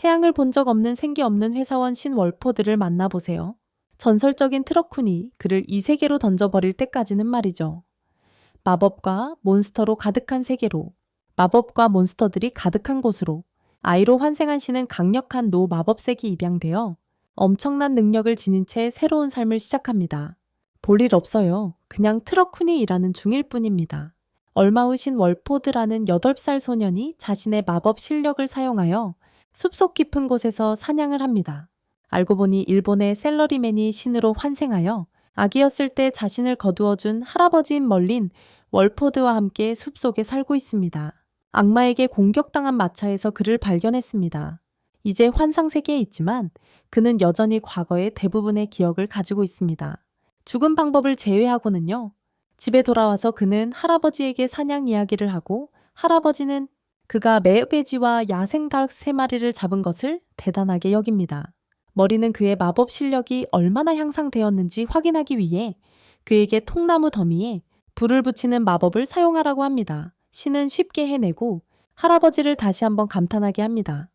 태양을 본 적 없는 생기 없는 회사원 신월포드를 만나보세요. 전설적인 트러쿤이 그를 이 세계로 던져버릴 때까지는 말이죠. 마법과 몬스터로 가득한 세계로, 마법과 몬스터들이 가득한 곳으로, 아이로 환생한 신은 강력한 마법색이 입양되어 엄청난 능력을 지닌 채 새로운 삶을 시작합니다. 볼일 없어요. 그냥 트러쿤이 일하는 중일 뿐입니다. 얼마 후 신월포드라는 8살 소년이 자신의 마법 실력을 사용하여 숲속 깊은 곳에서 사냥을 합니다. 알고 보니 일본의 셀러리맨이 신으로 환생하여 아기였을 때 자신을 거두어준 할아버지인 멀린 월포드와 함께 숲속에 살고 있습니다. 악마에게 공격당한 마차에서 그를 발견했습니다. 이제 환상세계에 있지만 그는 여전히 과거의 대부분의 기억을 가지고 있습니다. 죽은 방법을 제외하고는요. 집에 돌아와서 그는 할아버지에게 사냥 이야기를 하고 할아버지는 그가 메베지와 야생닭 3마리를 잡은 것을 대단하게 여깁니다. 머리는 그의 마법 실력이 얼마나 향상되었는지 확인하기 위해 그에게 통나무 더미에 불을 붙이는 마법을 사용하라고 합니다. 신은 쉽게 해내고 할아버지를 다시 한번 감탄하게 합니다.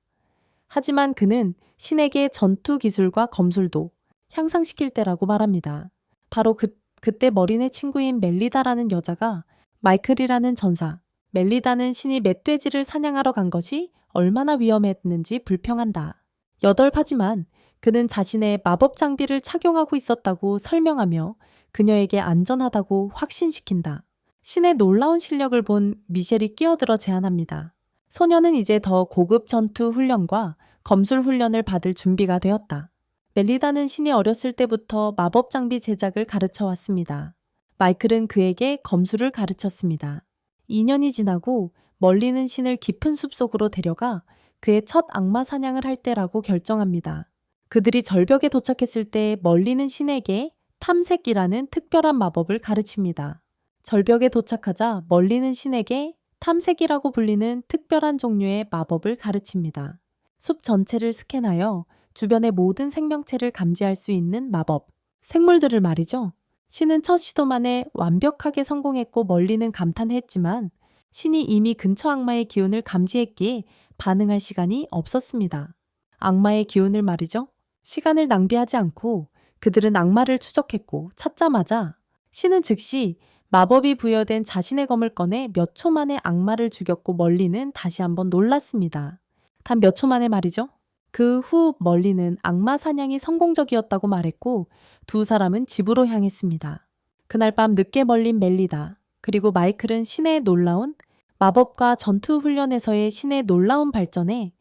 하지만 그는 신에게 전투 기술과 검술도 향상시킬 때라고 말합니다. 바로 그때 머리네 친구인 멜리다라는 여자가 마이클이라는 전사, 멜리다는 신이 멧돼지를 사냥하러 간 것이 얼마나 위험했는지 불평한다. 여덟하지만 그는 자신의 마법 장비를 착용하고 있었다고 설명하며 그녀에게 안전하다고 확신시킨다. 신의 놀라운 실력을 본 미셸이 끼어들어 제안합니다. 소녀는 이제 더 고급 전투 훈련과 검술 훈련을 받을 준비가 되었다. 멜리다는 신이 어렸을 때부터 마법 장비 제작을 가르쳐 왔습니다. 마이클은 그에게 검술을 가르쳤습니다. 2년이 지나고 멀리는 신을 깊은 숲속으로 데려가 그의 첫 악마 사냥을 할 때라고 결정합니다. 그들이 절벽에 도착했을 때 멀리는 신에게 탐색이라는 특별한 마법을 가르칩니다. 절벽에 도착하자 멀리는 신에게 탐색이라고 불리는 특별한 종류의 마법을 가르칩니다. 숲 전체를 스캔하여 주변의 모든 생명체를 감지할 수 있는 마법, 생물들을 말이죠. 신은 첫 시도만에 완벽하게 성공했고 멀리는 감탄했지만 신이 이미 근처 악마의 기운을 감지했기에 반응할 시간이 없었습니다. 악마의 기운을 말이죠. 시간을 낭비하지 않고 그들은 악마를 추적했고 찾자마자 신은 즉시 마법이 부여된 자신의 검을 꺼내 몇 초 만에 악마를 죽였고 멀리는 다시 한번 놀랐습니다. 단 몇 초 만에 말이죠. 그 후 멀리는 악마 사냥이 성공적이었다고 말했고 두 사람은 집으로 향했습니다. 그날 밤 늦게 멀린 멜리다 그리고 마이클은 신의 놀라운 마법과 전투 훈련에서의 신의 놀라운 발전에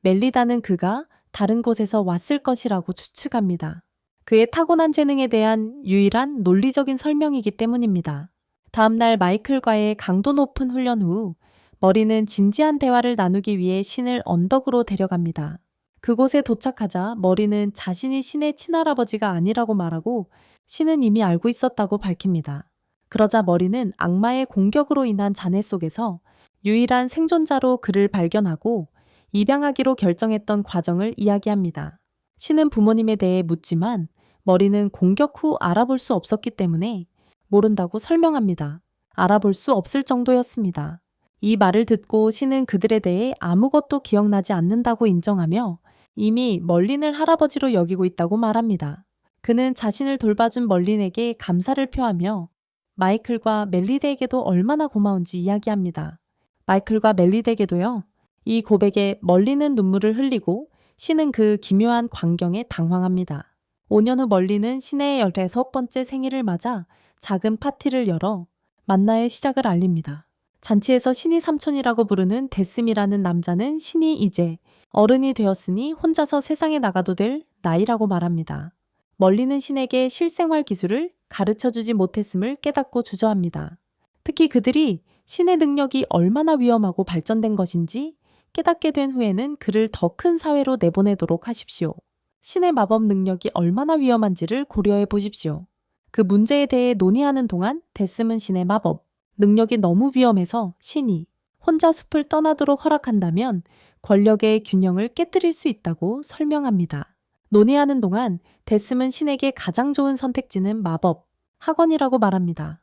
멜리다는 그가 다른 곳에서 왔을 것이라고 추측합니다. 그의 타고난 재능에 대한 유일한 논리적인 설명이기 때문입니다. 다음날 마이클과의 강도 높은 훈련 후 머리는 진지한 대화를 나누기 위해 신을 언덕으로 데려갑니다. 그곳에 도착하자 머리는 자신이 신의 친할아버지가 아니라고 말하고 신은 이미 알고 있었다고 밝힙니다. 그러자 머리는 악마의 공격으로 인한 잔해 속에서 유일한 생존자로 그를 발견하고 입양하기로 결정했던 과정을 이야기합니다. 신은 부모님에 대해 묻지만 머리는 공격 후 알아볼 수 없었기 때문에 모른다고 설명합니다. 알아볼 수 없을 정도였습니다. 이 말을 듣고 신은 그들에 대해 아무것도 기억나지 않는다고 인정하며 이미 멀린을 할아버지로 여기고 있다고 말합니다. 그는 자신을 돌봐준 멀린에게 감사를 표하며 마이클과 멜리데에게도 얼마나 고마운지 이야기합니다. 마이클과 멜리데에게도요. 이 고백에 멀리는 눈물을 흘리고 신은 그 기묘한 광경에 당황합니다. 5년 후 멀리는 신의 16번째 생일을 맞아 작은 파티를 열어 만나의 시작을 알립니다. 잔치에서 신이 삼촌이라고 부르는 데스미라는 남자는 신이 이제 어른이 되었으니 혼자서 세상에 나가도 될 나이라고 말합니다. 멀리는 신에게 실생활 기술을 가르쳐주지 못했음을 깨닫고 주저합니다. 특히 그들이 신의 능력이 얼마나 위험하고 발전된 것인지 깨닫게 된 후에는 그를 더 큰 사회로 내보내도록 하십시오. 신의 마법 능력이 얼마나 위험한지를 고려해 보십시오. 그 문제에 대해 논의하는 동안 데스문 신의 마법 능력이 너무 위험해서 신이 혼자 숲을 떠나도록 허락한다면 권력의 균형을 깨뜨릴 수 있다고 설명합니다. 논의하는 동안 데스문 신에게 가장 좋은 선택지는 마법, 학원이라고 말합니다.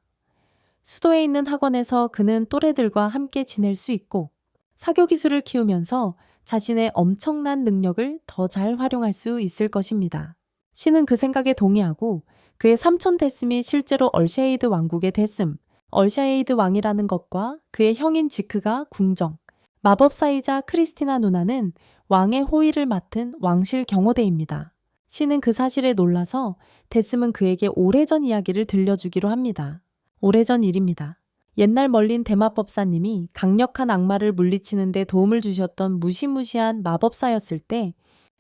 수도에 있는 학원에서 그는 또래들과 함께 지낼 수 있고 사교 기술을 키우면서 자신의 엄청난 능력을 더 잘 활용할 수 있을 것입니다. 신은 그 생각에 동의하고 그의 삼촌 데스미 실제로 얼샤에이드 왕국의 데슴, 얼샤에이드 왕이라는 것과 그의 형인 지크가 궁정, 마법사이자 크리스티나 누나는 왕의 호위를 맡은 왕실 경호대입니다. 신은 그 사실에 놀라서 데슴은 그에게 오래전 이야기를 들려주기로 합니다. 오래전 일입니다. 옛날 멀린 대마법사님이 강력한 악마를 물리치는 데 도움을 주셨던 무시무시한 마법사였을 때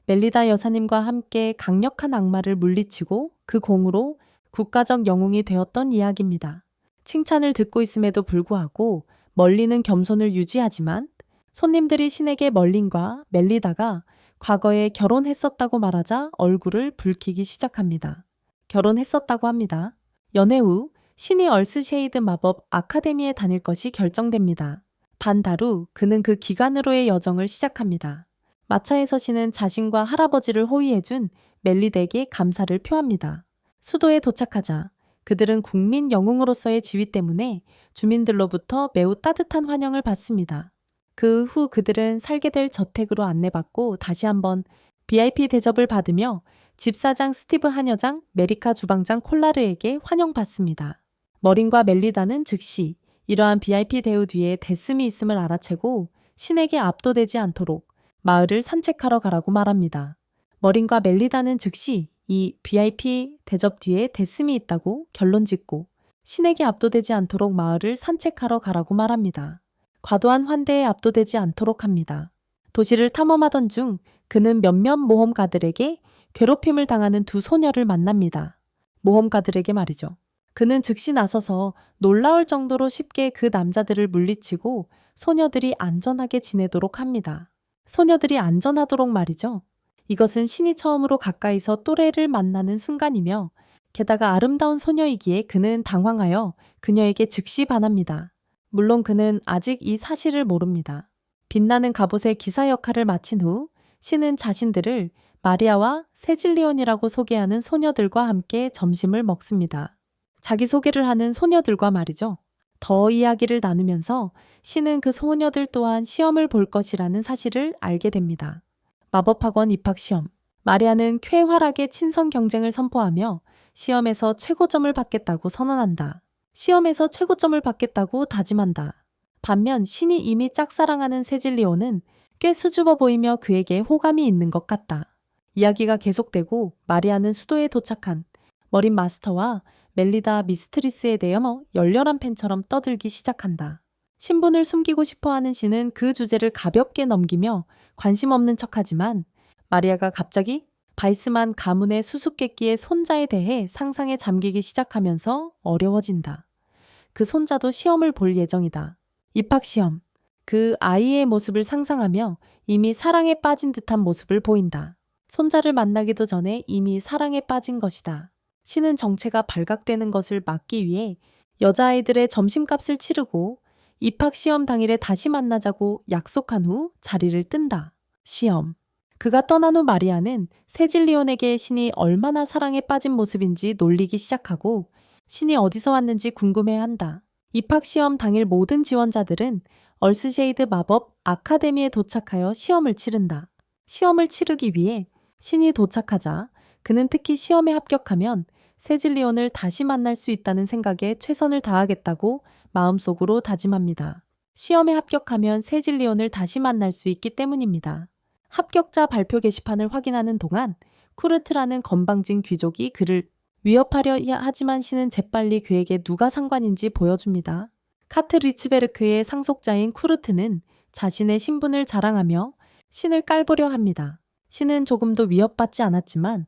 멜리다 여사님과 함께 강력한 악마를 물리치고 그 공으로 국가적 영웅이 되었던 이야기입니다. 칭찬을 듣고 있음에도 불구하고 멀린은 겸손을 유지하지만 손님들이 신에게 멀린과 멜리다가 과거에 결혼했었다고 말하자 얼굴을 붉히기 시작합니다. 결혼했었다고 합니다. 연애 후 신이 얼스쉐이드 마법 아카데미에 다닐 것이 결정됩니다. 반다루 그는 그 기간으로의 여정을 시작합니다. 마차에서 신은 자신과 할아버지를 호위해준 멜리덱에 감사를 표합니다. 수도에 도착하자 그들은 국민 영웅으로서의 지위 때문에 주민들로부터 매우 따뜻한 환영을 받습니다. 그 후 그들은 살게 될 저택으로 안내받고 다시 한번 VIP 대접을 받으며 집사장 스티브 한여장, 메리카 주방장 콜라르에게 환영받습니다. 머린과 멜리다는 즉시 이러한 VIP 대우 뒤에 데스미 있음을 알아채고 신에게 압도되지 않도록 마을을 산책하러 가라고 말합니다. 머린과 멜리다는 즉시 이 VIP 대접 뒤에 데스미 있다고 결론 짓고 신에게 압도되지 않도록 마을을 산책하러 가라고 말합니다. 과도한 환대에 압도되지 않도록 합니다. 도시를 탐험하던 중 그는 몇몇 모험가들에게 괴롭힘을 당하는 두 소녀를 만납니다. 모험가들에게 말이죠. 그는 즉시 나서서 놀라울 정도로 쉽게 그 남자들을 물리치고 소녀들이 안전하게 지내도록 합니다. 소녀들이 안전하도록 말이죠. 이것은 신이 처음으로 가까이서 또래를 만나는 순간이며 게다가 아름다운 소녀이기에 그는 당황하여 그녀에게 즉시 반합니다. 물론 그는 아직 이 사실을 모릅니다. 빛나는 갑옷의 기사 역할을 마친 후 신은 자신들을 마리아와 세질리온이라고 소개하는 소녀들과 함께 점심을 먹습니다. 자기소개를 하는 소녀들과 말이죠. 더 이야기를 나누면서 신은 그 소녀들 또한 시험을 볼 것이라는 사실을 알게 됩니다. 마법학원 입학시험. 마리아는 쾌활하게 친선 경쟁을 선포하며 시험에서 최고점을 받겠다고 선언한다. 시험에서 최고점을 받겠다고 다짐한다. 반면 신이 이미 짝사랑하는 세질리온은 꽤 수줍어 보이며 그에게 호감이 있는 것 같다. 이야기가 계속되고 마리아는 수도에 도착한 머린 마스터와 멜리다 미스트리스에 대해 열렬한 팬처럼 떠들기 시작한다. 신분을 숨기고 싶어하는 신은 그 주제를 가볍게 넘기며 관심 없는 척하지만 마리아가 갑자기 바이스만 가문의 수수께끼의 손자에 대해 상상에 잠기기 시작하면서 어려워진다. 그 손자도 시험을 볼 예정이다. 입학시험. 그 아이의 모습을 상상하며 이미 사랑에 빠진 듯한 모습을 보인다. 손자를 만나기도 전에 이미 사랑에 빠진 것이다. 신은 정체가 발각되는 것을 막기 위해 여자아이들의 점심값을 치르고 입학시험 당일에 다시 만나자고 약속한 후 자리를 뜬다. 시험. 그가 떠난 후 마리아는 세질리온에게 신이 얼마나 사랑에 빠진 모습인지 놀리기 시작하고 신이 어디서 왔는지 궁금해한다. 입학시험 당일 모든 지원자들은 얼스쉐이드 마법 아카데미에 도착하여 시험을 치른다. 시험을 치르기 위해 신이 도착하자 그는 특히 시험에 합격하면 세질리온을 다시 만날 수 있다는 생각에 최선을 다하겠다고 마음속으로 다짐합니다. 시험에 합격하면 세질리온을 다시 만날 수 있기 때문입니다. 합격자 발표 게시판을 확인하는 동안 쿠르트라는 건방진 귀족이 그를 위협하려 하지만 신은 재빨리 그에게 누가 상관인지 보여줍니다. 카트 리츠베르크의 상속자인 쿠르트는 자신의 신분을 자랑하며 신을 깔보려 합니다. 신은 조금도 위협받지 않았지만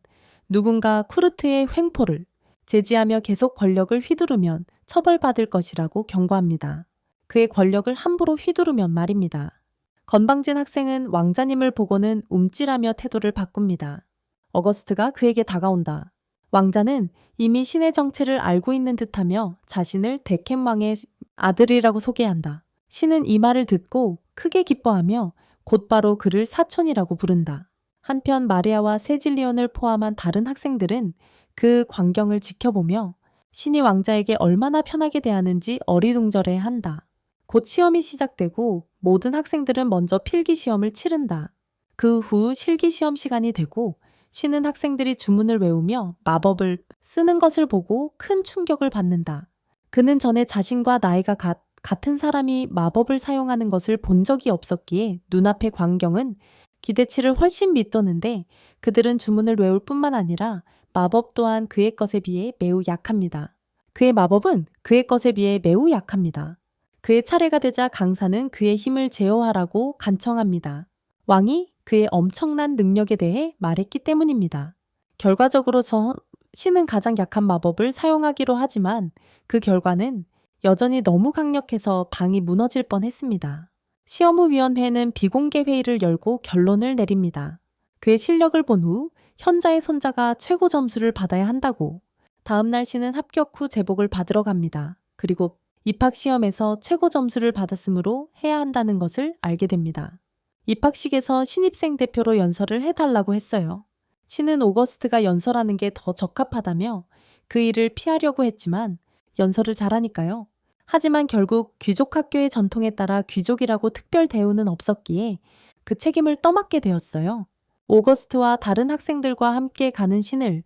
누군가 쿠르트의 횡포를 제지하며 계속 권력을 휘두르면 처벌받을 것이라고 경고합니다. 그의 권력을 함부로 휘두르면 말입니다. 건방진 학생은 왕자님을 보고는 움찔하며 태도를 바꿉니다. 어거스트가 그에게 다가온다. 왕자는 이미 신의 정체를 알고 있는 듯하며 자신을 데켄 왕의 아들이라고 소개한다. 신은 이 말을 듣고 크게 기뻐하며 곧바로 그를 사촌이라고 부른다. 한편 마리아와 세질리온을 포함한 다른 학생들은 그 광경을 지켜보며 신이 왕자에게 얼마나 편하게 대하는지 어리둥절해한다. 곧 시험이 시작되고 모든 학생들은 먼저 필기 시험을 치른다. 그 후 실기 시험 시간이 되고 신은 학생들이 주문을 외우며 마법을 쓰는 것을 보고 큰 충격을 받는다. 그는 전에 자신과 나이가 같은 사람이 마법을 사용하는 것을 본 적이 없었기에 눈앞의 광경은 기대치를 훨씬 밑도는데 그들은 주문을 외울 뿐만 아니라 마법 또한 그의 것에 비해 매우 약합니다. 그의 마법은 그의 것에 비해 매우 약합니다. 그의 차례가 되자 강사는 그의 힘을 제어하라고 간청합니다. 왕이 그의 엄청난 능력에 대해 말했기 때문입니다. 결과적으로 신은 가장 약한 마법을 사용하기로 하지만 그 결과는 여전히 너무 강력해서 방이 무너질 뻔했습니다. 시험의위원회는 비공개 회의를 열고 결론을 내립니다. 그의 실력을 본 후 현자의 손자가 최고 점수를 받아야 한다고. 다음날 신은 합격 후 제복을 받으러 갑니다. 그리고 입학시험에서 최고 점수를 받았으므로 해야 한다는 것을 알게 됩니다. 입학식에서 신입생 대표로 연설을 해달라고 했어요. 신은 오거스트가 연설하는 게 더 적합하다며 그 일을 피하려고 했지만 연설을 잘하니까요. 하지만 결국 귀족 학교의 전통에 따라 귀족이라고 특별 대우는 없었기에 그 책임을 떠맡게 되었어요. 오거스트와 다른 학생들과 함께 가는 신을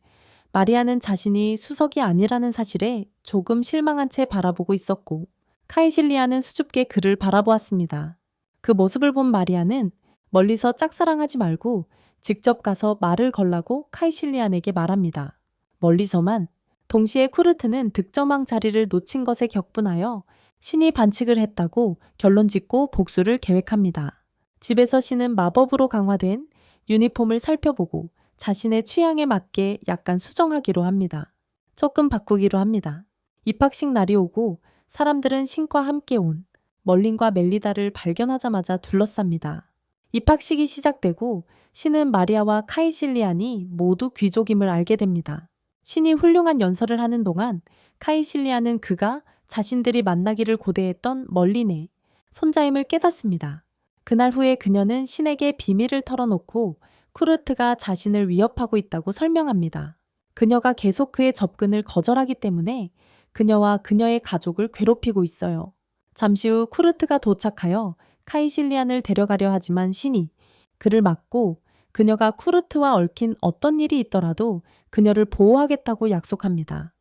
마리아는 자신이 수석이 아니라는 사실에 조금 실망한 채 바라보고 있었고 카이실리아는 수줍게 그를 바라보았습니다. 그 모습을 본 마리아는 멀리서 짝사랑하지 말고 직접 가서 말을 걸라고 카이실리안에게 말합니다. 멀리서만. 동시에 쿠르트는 득점왕 자리를 놓친 것에 격분하여 신이 반칙을 했다고 결론 짓고 복수를 계획합니다. 집에서 신은 마법으로 강화된 유니폼을 살펴보고 자신의 취향에 맞게 약간 수정하기로 합니다. 조금 바꾸기로 합니다. 입학식 날이 오고 사람들은 신과 함께 온 멀린과 멜리다를 발견하자마자 둘러쌉니다. 입학식이 시작되고 신은 마리아와 카이실리안이 모두 귀족임을 알게 됩니다. 신이 훌륭한 연설을 하는 동안 카이실리안은 그가 자신들이 만나기를 고대했던 멀린의 손자임을 깨닫습니다. 그날 후에 그녀는 신에게 비밀을 털어놓고 쿠르트가 자신을 위협하고 있다고 설명합니다. 그녀가 계속 그의 접근을 거절하기 때문에 그녀와 그녀의 가족을 괴롭히고 있어요. 잠시 후 쿠르트가 도착하여 카이실리안을 데려가려 하지만 신이 그를 막고 그녀가 쿠르트와 얽힌 어떤 일이 있더라도 그녀를 보호하겠다고 약속합니다.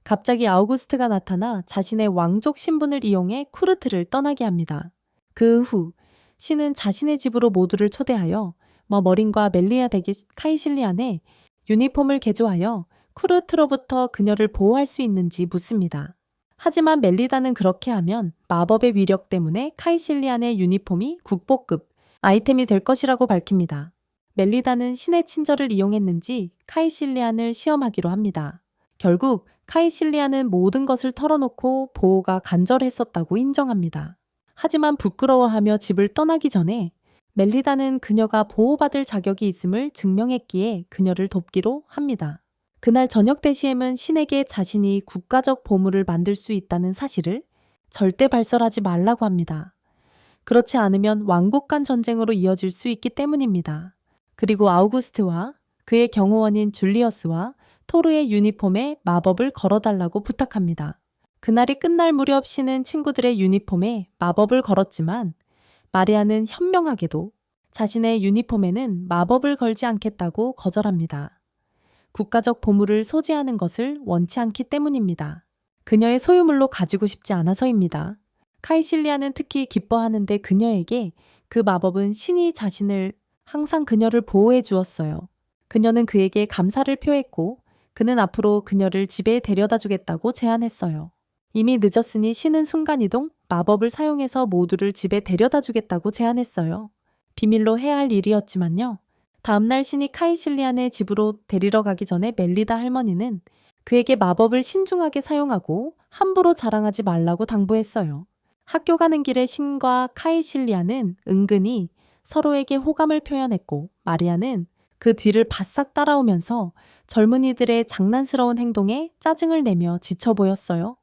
갑자기 아우구스트가 나타나 자신의 왕족 신분을 이용해 쿠르트를 떠나게 합니다. 그 후 신은 자신의 집으로 모두를 초대하여 머린과 멜리아 댁의 카이실리안의 유니폼을 개조하여 쿠르트로부터 그녀를 보호할 수 있는지 묻습니다. 하지만 멜리다는 그렇게 하면 마법의 위력 때문에 카이실리안의 유니폼이 국보급 아이템이 될 것이라고 밝힙니다. 멜리다는 신의 친절을 이용했는지 카이실리안을 시험하기로 합니다. 결국 카이실리안은 모든 것을 털어놓고 보호가 간절했었다고 인정합니다. 하지만 부끄러워하며 집을 떠나기 전에 멜리다는 그녀가 보호받을 자격이 있음을 증명했기에 그녀를 돕기로 합니다. 그날 저녁 때 시엠은 신에게 자신이 국가적 보물을 만들 수 있다는 사실을 절대 발설하지 말라고 합니다. 그렇지 않으면 왕국 간 전쟁으로 이어질 수 있기 때문입니다. 그리고 아우구스트와 그의 경호원인 줄리어스와 토르의 유니폼에 마법을 걸어달라고 부탁합니다. 그날이 끝날 무렵 신은 친구들의 유니폼에 마법을 걸었지만 마리아는 현명하게도 자신의 유니폼에는 마법을 걸지 않겠다고 거절합니다. 국가적 보물을 소지하는 것을 원치 않기 때문입니다. 그녀의 소유물로 가지고 싶지 않아서입니다. 카이실리아는 특히 기뻐하는데 그녀에게 그 마법은 신이 자신을 항상 그녀를 보호해 주었어요. 그녀는 그에게 감사를 표했고 그는 앞으로 그녀를 집에 데려다 주겠다고 제안했어요. 이미 늦었으니 신은 순간이동 마법을 사용해서 모두를 집에 데려다 주겠다고 제안했어요. 비밀로 해야 할 일이었지만요. 다음날 신이 카이실리안의 집으로 데리러 가기 전에 멜리다 할머니는 그에게 마법을 신중하게 사용하고 함부로 자랑하지 말라고 당부했어요. 학교 가는 길에 신과 카이실리안은 은근히 서로에게 호감을 표현했고 마리아는 그 뒤를 바싹 따라오면서 젊은이들의 장난스러운 행동에 짜증을 내며 지쳐 보였어요.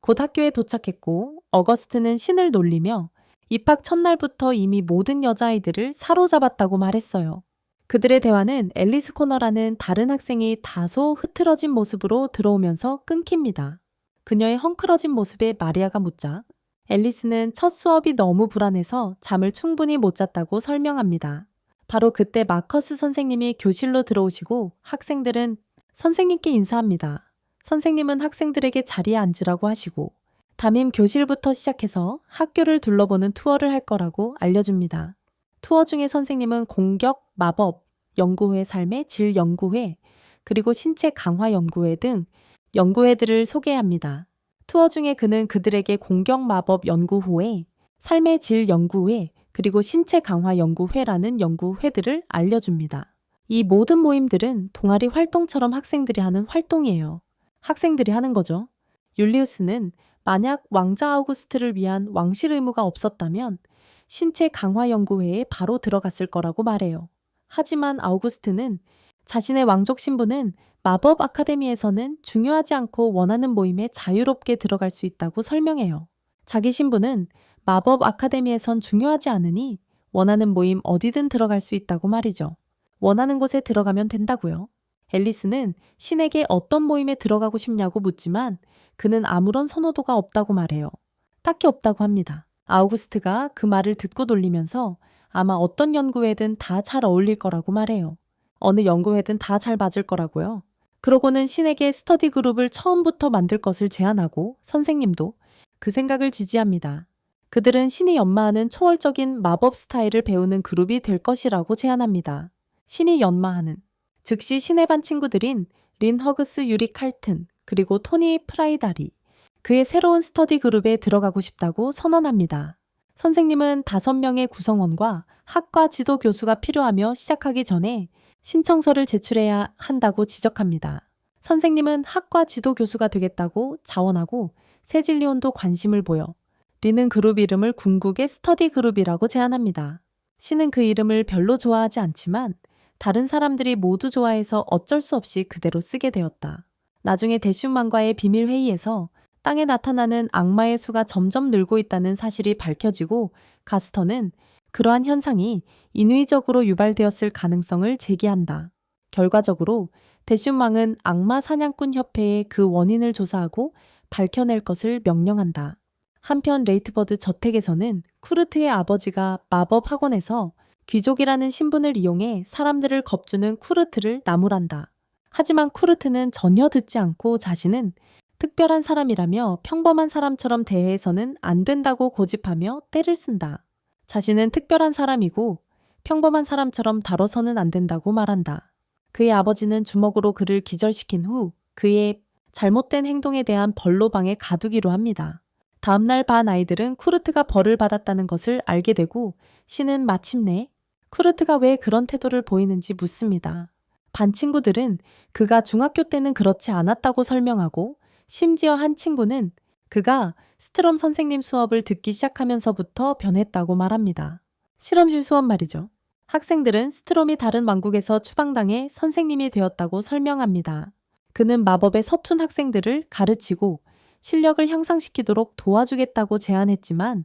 곧 학교에 도착했고 어거스트는 신을 놀리며 입학 첫날부터 이미 모든 여자아이들을 사로잡았다고 말했어요. 그들의 대화는 앨리스 코너라는 다른 학생이 다소 흐트러진 모습으로 들어오면서 끊깁니다. 그녀의 헝클어진 모습에 마리아가 묻자 앨리스는 첫 수업이 너무 불안해서 잠을 충분히 못 잤다고 설명합니다. 바로 그때 마커스 선생님이 교실로 들어오시고 학생들은 선생님께 인사합니다. 선생님은 학생들에게 자리에 앉으라고 하시고 담임 교실부터 시작해서 학교를 둘러보는 투어를 할 거라고 알려줍니다. 투어 중에 선생님은 공격, 마법, 연구회 삶의 질 연구회, 그리고 신체 강화 연구회 등 연구회들을 소개합니다. 투어 중에 그는 그들에게 공격 마법 연구회, 삶의 질 연구회, 그리고 신체 강화 연구회라는 연구회들을 알려줍니다. 이 모든 모임들은 동아리 활동처럼 학생들이 하는 활동이에요. 학생들이 하는 거죠. 율리우스는 만약 왕자 아우구스트를 위한 왕실 의무가 없었다면 신체 강화 연구회에 바로 들어갔을 거라고 말해요. 하지만 아우구스트는 자신의 왕족 신분은 마법 아카데미에서는 중요하지 않고 원하는 모임에 자유롭게 들어갈 수 있다고 설명해요. 자기 신분은 마법 아카데미에선 중요하지 않으니 원하는 모임 어디든 들어갈 수 있다고 말이죠. 원하는 곳에 들어가면 된다고요. 앨리스는 신에게 어떤 모임에 들어가고 싶냐고 묻지만 그는 아무런 선호도가 없다고 말해요. 딱히 없다고 합니다. 아우구스트가 그 말을 듣고 돌리면서 아마 어떤 연구회든 다 잘 어울릴 거라고 말해요. 어느 연구회든 다 잘 맞을 거라고요. 그러고는 신에게 스터디 그룹을 처음부터 만들 것을 제안하고 선생님도 그 생각을 지지합니다. 그들은 신이 연마하는 초월적인 마법 스타일을 배우는 그룹이 될 것이라고 제안합니다. 신이 연마하는, 즉시 신의 반 친구들인 린 허그스 유리 칼튼, 그리고 토니 프라이다리, 그의 새로운 스터디 그룹에 들어가고 싶다고 선언합니다. 선생님은 5명의 구성원과 학과 지도 교수가 필요하며 시작하기 전에 신청서를 제출해야 한다고 지적합니다. 선생님은 학과 지도 교수가 되겠다고 자원하고 세질리온도 관심을 보여 리는 그룹 이름을 궁극의 스터디 그룹이라고 제안합니다. 신은 그 이름을 별로 좋아하지 않지만 다른 사람들이 모두 좋아해서 어쩔 수 없이 그대로 쓰게 되었다. 나중에 대슈만과의 비밀 회의에서 땅에 나타나는 악마의 수가 점점 늘고 있다는 사실이 밝혀지고 가스터는 그러한 현상이 인위적으로 유발되었을 가능성을 제기한다. 결과적으로 대슈망은 악마 사냥꾼 협회에 그 원인을 조사하고 밝혀낼 것을 명령한다. 한편 레이트버드 저택에서는 쿠르트의 아버지가 마법 학원에서 귀족이라는 신분을 이용해 사람들을 겁주는 쿠르트를 나무란다. 하지만 쿠르트는 전혀 듣지 않고 자신은 특별한 사람이라며 평범한 사람처럼 대해서는 안 된다고 고집하며 떼를 쓴다. 자신은 특별한 사람이고 평범한 사람처럼 다뤄서는 안 된다고 말한다. 그의 아버지는 주먹으로 그를 기절시킨 후 그의 잘못된 행동에 대한 벌로 방에 가두기로 합니다. 다음날 반 아이들은 쿠르트가 벌을 받았다는 것을 알게 되고 신은 마침내 쿠르트가 왜 그런 태도를 보이는지 묻습니다. 반 친구들은 그가 중학교 때는 그렇지 않았다고 설명하고 심지어 한 친구는 그가 스트롬 선생님 수업을 듣기 시작하면서부터 변했다고 말합니다. 실험실 수업 말이죠. 학생들은 스트롬이 다른 왕국에서 추방당해 선생님이 되었다고 설명합니다. 그는 마법의 서툰 학생들을 가르치고 실력을 향상시키도록 도와주겠다고 제안했지만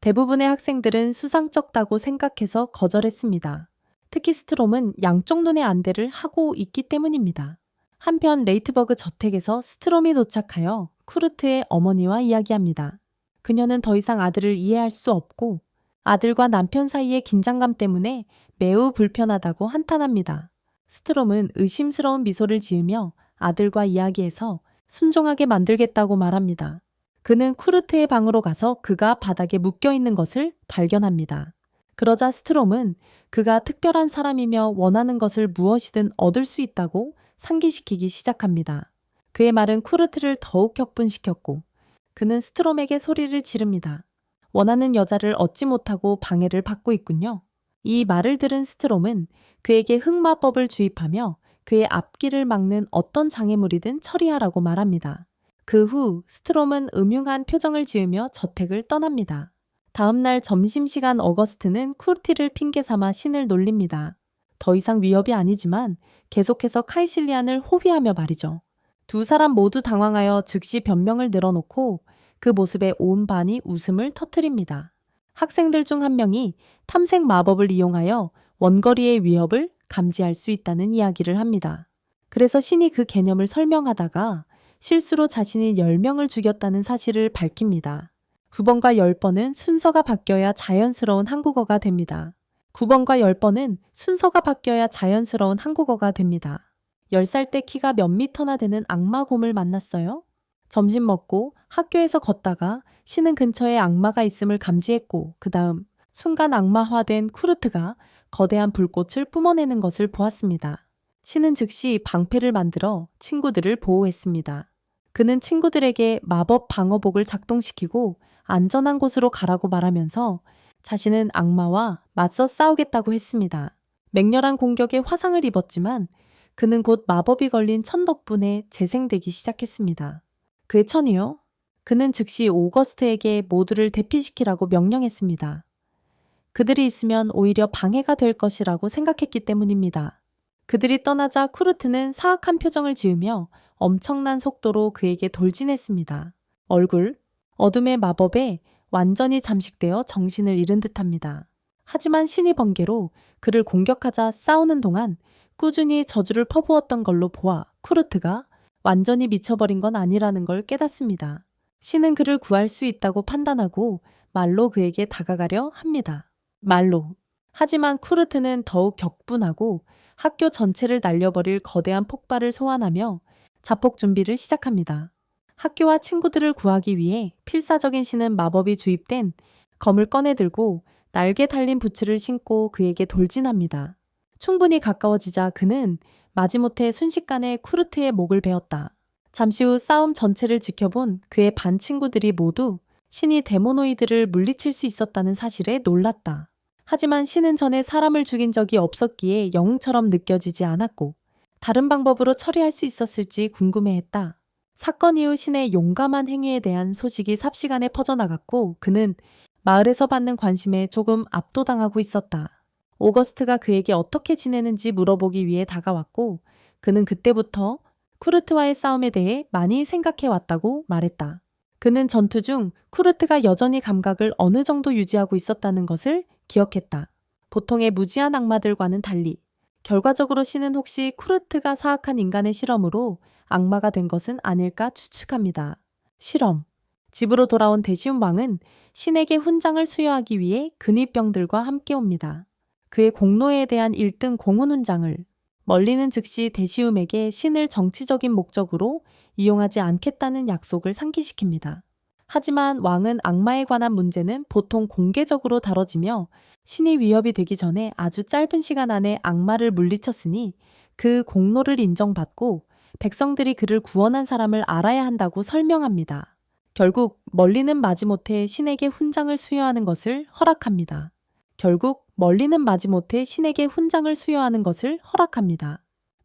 대부분의 학생들은 수상쩍다고 생각해서 거절했습니다. 특히 스트롬은 양쪽 눈의 안대를 하고 있기 때문입니다. 한편 레이트버그 저택에서 스트롬이 도착하여 쿠르트의 어머니와 이야기합니다. 그녀는 더 이상 아들을 이해할 수 없고 아들과 남편 사이의 긴장감 때문에 매우 불편하다고 한탄합니다. 스트롬은 의심스러운 미소를 지으며 아들과 이야기해서 순종하게 만들겠다고 말합니다. 그는 쿠르트의 방으로 가서 그가 바닥에 묶여있는 것을 발견합니다. 그러자 스트롬은 그가 특별한 사람이며 원하는 것을 무엇이든 얻을 수 있다고 상기시키기 시작합니다. 그의 말은 쿠르트를 더욱 격분시켰고 그는 스트롬에게 소리를 지릅니다. 원하는 여자를 얻지 못하고 방해를 받고 있군요. 이 말을 들은 스트롬은 그에게 흑마법을 주입하며 그의 앞길을 막는 어떤 장애물이든 처리하라고 말합니다. 그 후 스트롬은 음흉한 표정을 지으며 저택을 떠납니다. 다음 날 점심시간 어거스트는 쿠르티를 핑계삼아 신을 놀립니다. 더 이상 위협이 아니지만 계속해서 카이실리안을 호위하며 말이죠. 두 사람 모두 당황하여 즉시 변명을 늘어놓고 그 모습에 온 반이 웃음을 터뜨립니다. 학생들 중 한 명이 탐색 마법을 이용하여 원거리의 위협을 감지할 수 있다는 이야기를 합니다. 그래서 신이 그 개념을 설명하다가 실수로 자신이 10명을 죽였다는 사실을 밝힙니다. 9번과 10번은 순서가 바뀌어야 자연스러운 한국어가 됩니다. 9번과 10번은 순서가 바뀌어야 자연스러운 한국어가 됩니다. 10살 때 키가 몇 미터나 되는 악마곰을 만났어요. 점심 먹고 학교에서 걷다가 쉬는 근처에 악마가 있음을 감지했고 그 다음 순간 악마화된 쿠르트가 거대한 불꽃을 뿜어내는 것을 보았습니다. 신은 즉시 방패를 만들어 친구들을 보호했습니다. 그는 친구들에게 마법 방어복을 작동시키고 안전한 곳으로 가라고 말하면서 자신은 악마와 맞서 싸우겠다고 했습니다. 맹렬한 공격에 화상을 입었지만 그는 곧 마법이 걸린 천 덕분에 재생되기 시작했습니다. 그의 천이요? 그는 즉시 오거스트에게 모두를 대피시키라고 명령했습니다. 그들이 있으면 오히려 방해가 될 것이라고 생각했기 때문입니다. 그들이 떠나자 쿠르트는 사악한 표정을 지으며 엄청난 속도로 그에게 돌진했습니다. 얼굴, 어둠의 마법에 완전히 잠식되어 정신을 잃은 듯합니다. 하지만 신이 번개로 그를 공격하자 싸우는 동안 꾸준히 저주를 퍼부었던 걸로 보아 쿠르트가 완전히 미쳐버린 건 아니라는 걸 깨닫습니다. 신은 그를 구할 수 있다고 판단하고 말로 그에게 다가가려 합니다. 말로. 하지만 쿠르트는 더욱 격분하고 학교 전체를 날려버릴 거대한 폭발을 소환하며 자폭 준비를 시작합니다. 학교와 친구들을 구하기 위해 필사적인 신은 마법이 주입된 검을 꺼내들고 날개 달린 부츠를 신고 그에게 돌진합니다. 충분히 가까워지자 그는 마지못해 순식간에 쿠르트의 목을 베었다. 잠시 후 싸움 전체를 지켜본 그의 반 친구들이 모두 신이 데모노이드를 물리칠 수 있었다는 사실에 놀랐다. 하지만 신은 전에 사람을 죽인 적이 없었기에 영웅처럼 느껴지지 않았고 다른 방법으로 처리할 수 있었을지 궁금해했다. 사건 이후 신의 용감한 행위에 대한 소식이 삽시간에 퍼져나갔고 그는 마을에서 받는 관심에 조금 압도당하고 있었다. 오거스트가 그에게 어떻게 지내는지 물어보기 위해 다가왔고 그는 그때부터 쿠르트와의 싸움에 대해 많이 생각해 왔다고 말했다. 그는 전투 중 쿠르트가 여전히 감각을 어느 정도 유지하고 있었다는 것을 기억했다. 보통의 무지한 악마들과는 달리 결과적으로 신은 혹시 쿠르트가 사악한 인간의 실험으로 악마가 된 것은 아닐까 추측합니다. 실험. 집으로 돌아온 대시움 왕은 신에게 훈장을 수여하기 위해 근위병들과 함께 옵니다. 그의 공로에 대한 1등 공훈 훈장을 멀리는 즉시 대시움에게 신을 정치적인 목적으로 이용하지 않겠다는 약속을 상기시킵니다. 하지만 왕은 악마에 관한 문제는 보통 공개적으로 다뤄지며 신이 위협이 되기 전에 아주 짧은 시간 안에 악마를 물리쳤으니 그 공로를 인정받고 백성들이 그를 구원한 사람을 알아야 한다고 설명합니다. 결국 멀리는 마지못해 신에게 훈장을 수여하는 것을 허락합니다.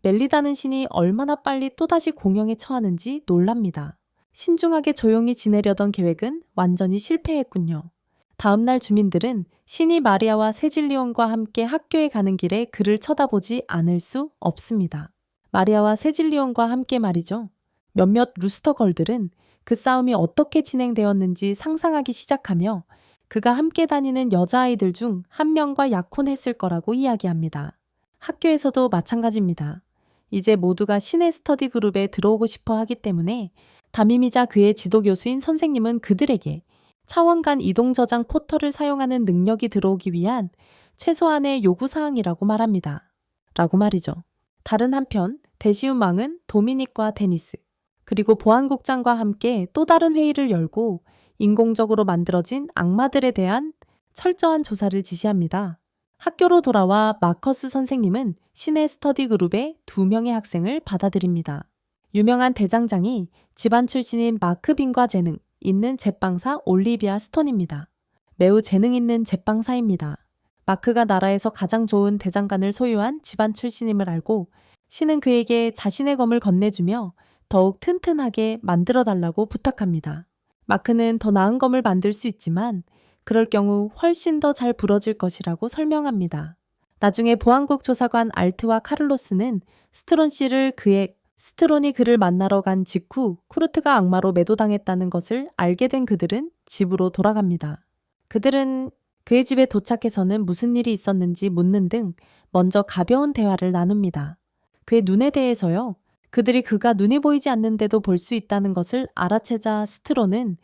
멜리다는 신이 얼마나 빨리 또다시 공영에 처하는지 놀랍니다. 신중하게 조용히 지내려던 계획은 완전히 실패했군요. 다음날 주민들은 신이 마리아와 세질리온과 함께 학교에 가는 길에 그를 쳐다보지 않을 수 없습니다. 마리아와 세질리온과 함께 말이죠. 몇몇 루스터걸들은 그 싸움이 어떻게 진행되었는지 상상하기 시작하며 그가 함께 다니는 여자아이들 중 한 명과 약혼했을 거라고 이야기합니다. 학교에서도 마찬가지입니다. 이제 모두가 신의 스터디 그룹에 들어오고 싶어 하기 때문에 담임이자 그의 지도 교수인 선생님은 그들에게 차원 간 이동 저장 포털을 사용하는 능력이 들어오기 위한 최소한의 요구사항이라고 말합니다. 라고 말이죠. 다른 한편 대시움 왕은 도미닉과 데니스 그리고 보안국장과 함께 또 다른 회의를 열고 인공적으로 만들어진 악마들에 대한 철저한 조사를 지시합니다. 학교로 돌아와 마커스 선생님은 신의 스터디 그룹의 2명의 학생을 받아들입니다. 유명한 대장장이 집안 출신인 마크 빈과 재능 있는 제빵사 올리비아 스톤입니다. 매우 재능 있는 제빵사입니다. 마크가 나라에서 가장 좋은 대장간을 소유한 집안 출신임을 알고 신은 그에게 자신의 검을 건네주며 더욱 튼튼하게 만들어달라고 부탁합니다. 마크는 더 나은 검을 만들 수 있지만 그럴 경우 훨씬 더 잘 부러질 것이라고 설명합니다. 나중에 보안국 조사관 알트와 카를로스는 스트론이 그를 만나러 간 직후 쿠르트가 악마로 매도당했다는 것을 알게 된 그들은 집으로 돌아갑니다. 그들은 그의 집에 도착해서는 무슨 일이 있었는지 묻는 등 먼저 가벼운 대화를 나눕니다. 그의 눈에 대해서요. 그들이 그가 눈이 보이지 않는데도 볼 수 있다는 것을 알아채자 스트론은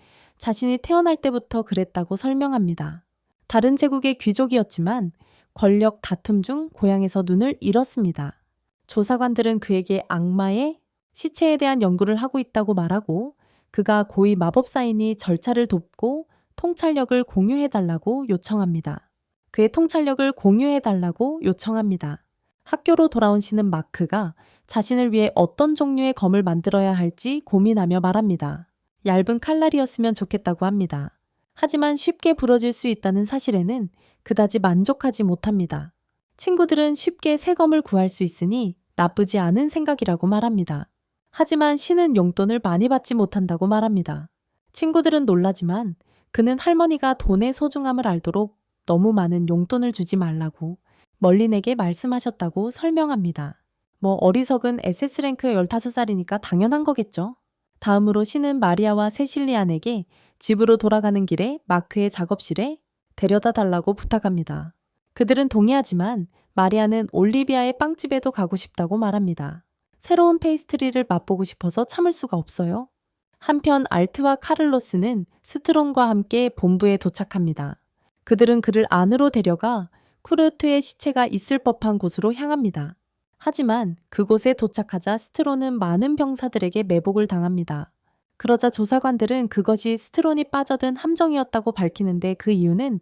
자신이 태어날 때부터 그랬다고 설명합니다. 다른 제국의 귀족이었지만 권력 다툼 중 고향에서 눈을 잃었습니다. 조사관들은 그에게 악마의 시체에 대한 연구를 하고 있다고 말하고 그가 고위 마법사이니 절차를 돕고 통찰력을 공유해달라고 요청합니다. 그의 통찰력을 공유해달라고 요청합니다. 학교로 돌아온 신은 마크가 자신을 위해 어떤 종류의 검을 만들어야 할지 고민하며 말합니다. 얇은 칼날이었으면 좋겠다고 합니다. 하지만 쉽게 부러질 수 있다는 사실에는 그다지 만족하지 못합니다. 친구들은 쉽게 새 검을 구할 수 있으니 나쁘지 않은 생각이라고 말합니다. 하지만 신은 용돈을 많이 받지 못한다고 말합니다. 친구들은 놀라지만 그는 할머니가 돈의 소중함을 알도록 너무 많은 용돈을 주지 말라고 멀린에게 말씀하셨다고 설명합니다. 어리석은 SS 랭크 15살이니까 당연한 거겠죠. 다음으로 신은 마리아와 세실리안에게 집으로 돌아가는 길에 마크의 작업실에 데려다 달라고 부탁합니다. 그들은 동의하지만 마리아는 올리비아의 빵집에도 가고 싶다고 말합니다. 새로운 페이스트리를 맛보고 싶어서 참을 수가 없어요. 한편 알트와 카를로스는 스트론과 함께 본부에 도착합니다. 그들은 그를 안으로 데려가 쿠르트의 시체가 있을 법한 곳으로 향합니다. 하지만 그곳에 도착하자 스트론은 많은 병사들에게 매복을 당합니다. 그러자 조사관들은 그것이 스트론이 빠져든 함정이었다고 밝히는데 그 이유는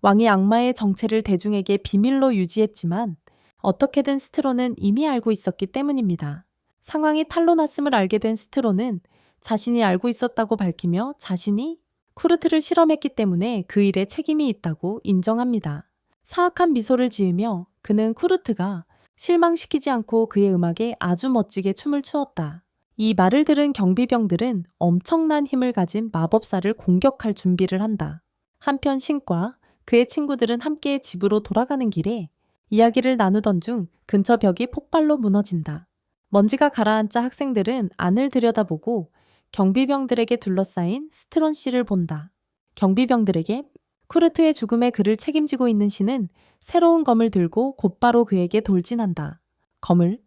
왕이 악마의 정체를 대중에게 비밀로 유지했지만 어떻게든 스트론은 이미 알고 있었기 때문입니다. 상황이 탄로 났음을 알게 된 스트론은 자신이 알고 있었다고 밝히며 자신이 쿠르트를 실험했기 때문에 그 일에 책임이 있다고 인정합니다. 사악한 미소를 지으며 그는 쿠르트가 실망시키지 않고 그의 음악에 아주 멋지게 춤을 추었다. 이 말을 들은 경비병들은 엄청난 힘을 가진 마법사를 공격할 준비를 한다. 한편 신과 그의 친구들은 함께 집으로 돌아가는 길에 이야기를 나누던 중 근처 벽이 폭발로 무너진다. 먼지가 가라앉자 학생들은 안을 들여다보고 경비병들에게 둘러싸인 스트론 씨를 본다. 경비병들에게 쿠르트의 죽음에 그를 책임지고 있는 신은 새로운 검을 들고 곧바로 그에게 돌진한다. 검을?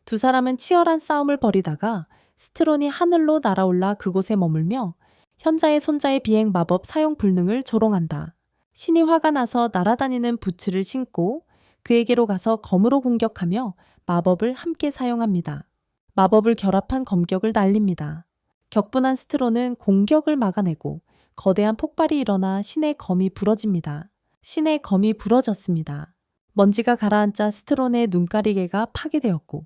두 사람은 치열한 싸움을 벌이다가 스트론이 하늘로 날아올라 그곳에 머물며 현자의 손자의 비행 마법 사용 불능을 조롱한다. 신이 화가 나서 날아다니는 부츠를 신고 그에게로 가서 검으로 공격하며 마법을 함께 사용합니다. 마법을 결합한 검격을 날립니다. 격분한 스트론은 공격을 막아내고 거대한 폭발이 일어나 신의 검이 부러집니다. 신의 검이 부러졌습니다. 먼지가 가라앉자 스트론의 눈가리개가 파괴되었고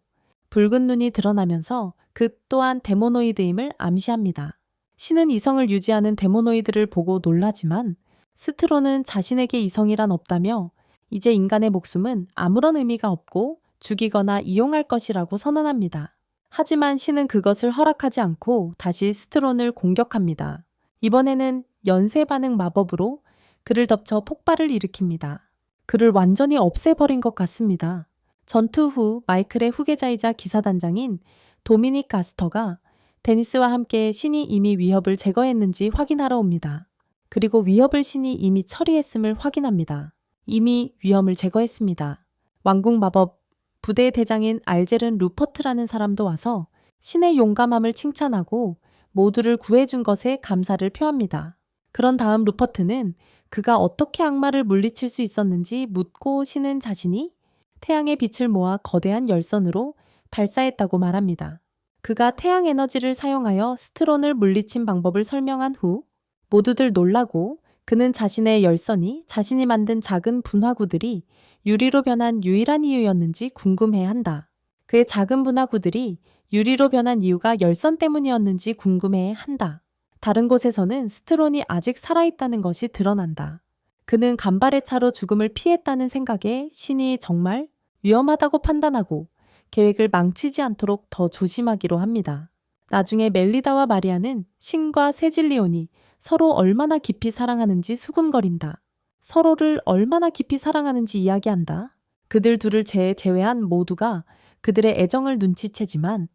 붉은 눈이 드러나면서 그 또한 데모노이드임을 암시합니다. 신은 이성을 유지하는 데모노이드를 보고 놀라지만 스트론은 자신에게 이성이란 없다며 이제 인간의 목숨은 아무런 의미가 없고 죽이거나 이용할 것이라고 선언합니다. 하지만 신은 그것을 허락하지 않고 다시 스트론을 공격합니다. 이번에는 연쇄 반응 마법으로 그를 덮쳐 폭발을 일으킵니다. 그를 완전히 없애버린 것 같습니다. 전투 후 마이클의 후계자이자 기사단장인 도미닉 가스터가 데니스와 함께 신이 이미 위협을 제거했는지 확인하러 옵니다. 그리고 위협을 신이 이미 처리했음을 확인합니다. 이미 위험을 제거했습니다. 왕궁 마법 부대의 대장인 알제른 루퍼트라는 사람도 와서 신의 용감함을 칭찬하고 모두를 구해준 것에 감사를 표합니다. 그런 다음 루퍼트는 그가 어떻게 악마를 물리칠 수 있었는지 묻고 신은 자신이 태양의 빛을 모아 거대한 열선으로 발사했다고 말합니다. 그가 태양 에너지를 사용하여 스트론을 물리친 방법을 설명한 후 모두들 놀라고 그는 자신의 열선이 자신이 만든 작은 분화구들이 유리로 변한 유일한 이유였는지 궁금해한다. 그의 작은 분화구들이 유리로 변한 이유가 열선 때문이었는지 궁금해한다. 다른 곳에서는 스트론이 아직 살아있다는 것이 드러난다. 그는 간발의 차로 죽음을 피했다는 생각에 신이 정말 위험하다고 판단하고 계획을 망치지 않도록 더 조심하기로 합니다. 나중에 멜리다와 마리아는 신과 세질리온이 서로 얼마나 깊이 사랑하는지 수군거린다. 서로를 얼마나 깊이 사랑하는지 이야기한다. 그들 둘을 제외한 모두가 그들의 애정을 눈치채지만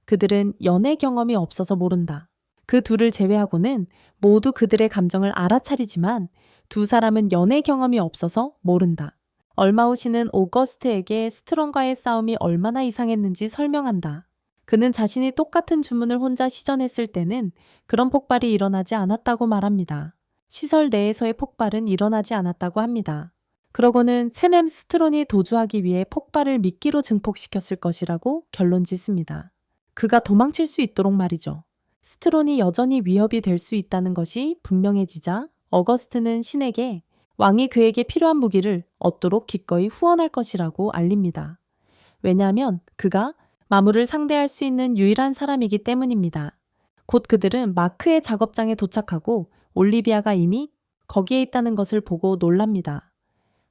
그들은 연애 경험이 없어서 모른다. 그 둘을 제외하고는 모두 그들의 감정을 알아차리지만 두 사람은 연애 경험이 없어서 모른다. 얼마 후 신은 오거스트에게 스트론과의 싸움이 얼마나 이상했는지 설명한다. 그는 자신이 똑같은 주문을 혼자 시전했을 때는 그런 폭발이 일어나지 않았다고 말합니다. 시설 내에서의 폭발은 일어나지 않았다고 합니다. 그러고는 체넨 스트론이 도주하기 위해 폭발을 미끼로 증폭시켰을 것이라고 결론 짓습니다. 그가 도망칠 수 있도록 말이죠. 스트론이 여전히 위협이 될 수 있다는 것이 분명해지자 어거스트는 신에게 왕이 그에게 필요한 무기를 얻도록 기꺼이 후원할 것이라고 알립니다. 왜냐하면 그가 마물을 상대할 수 있는 유일한 사람이기 때문입니다. 곧 그들은 마크의 작업장에 도착하고 올리비아가 이미 거기에 있다는 것을 보고 놀랍니다.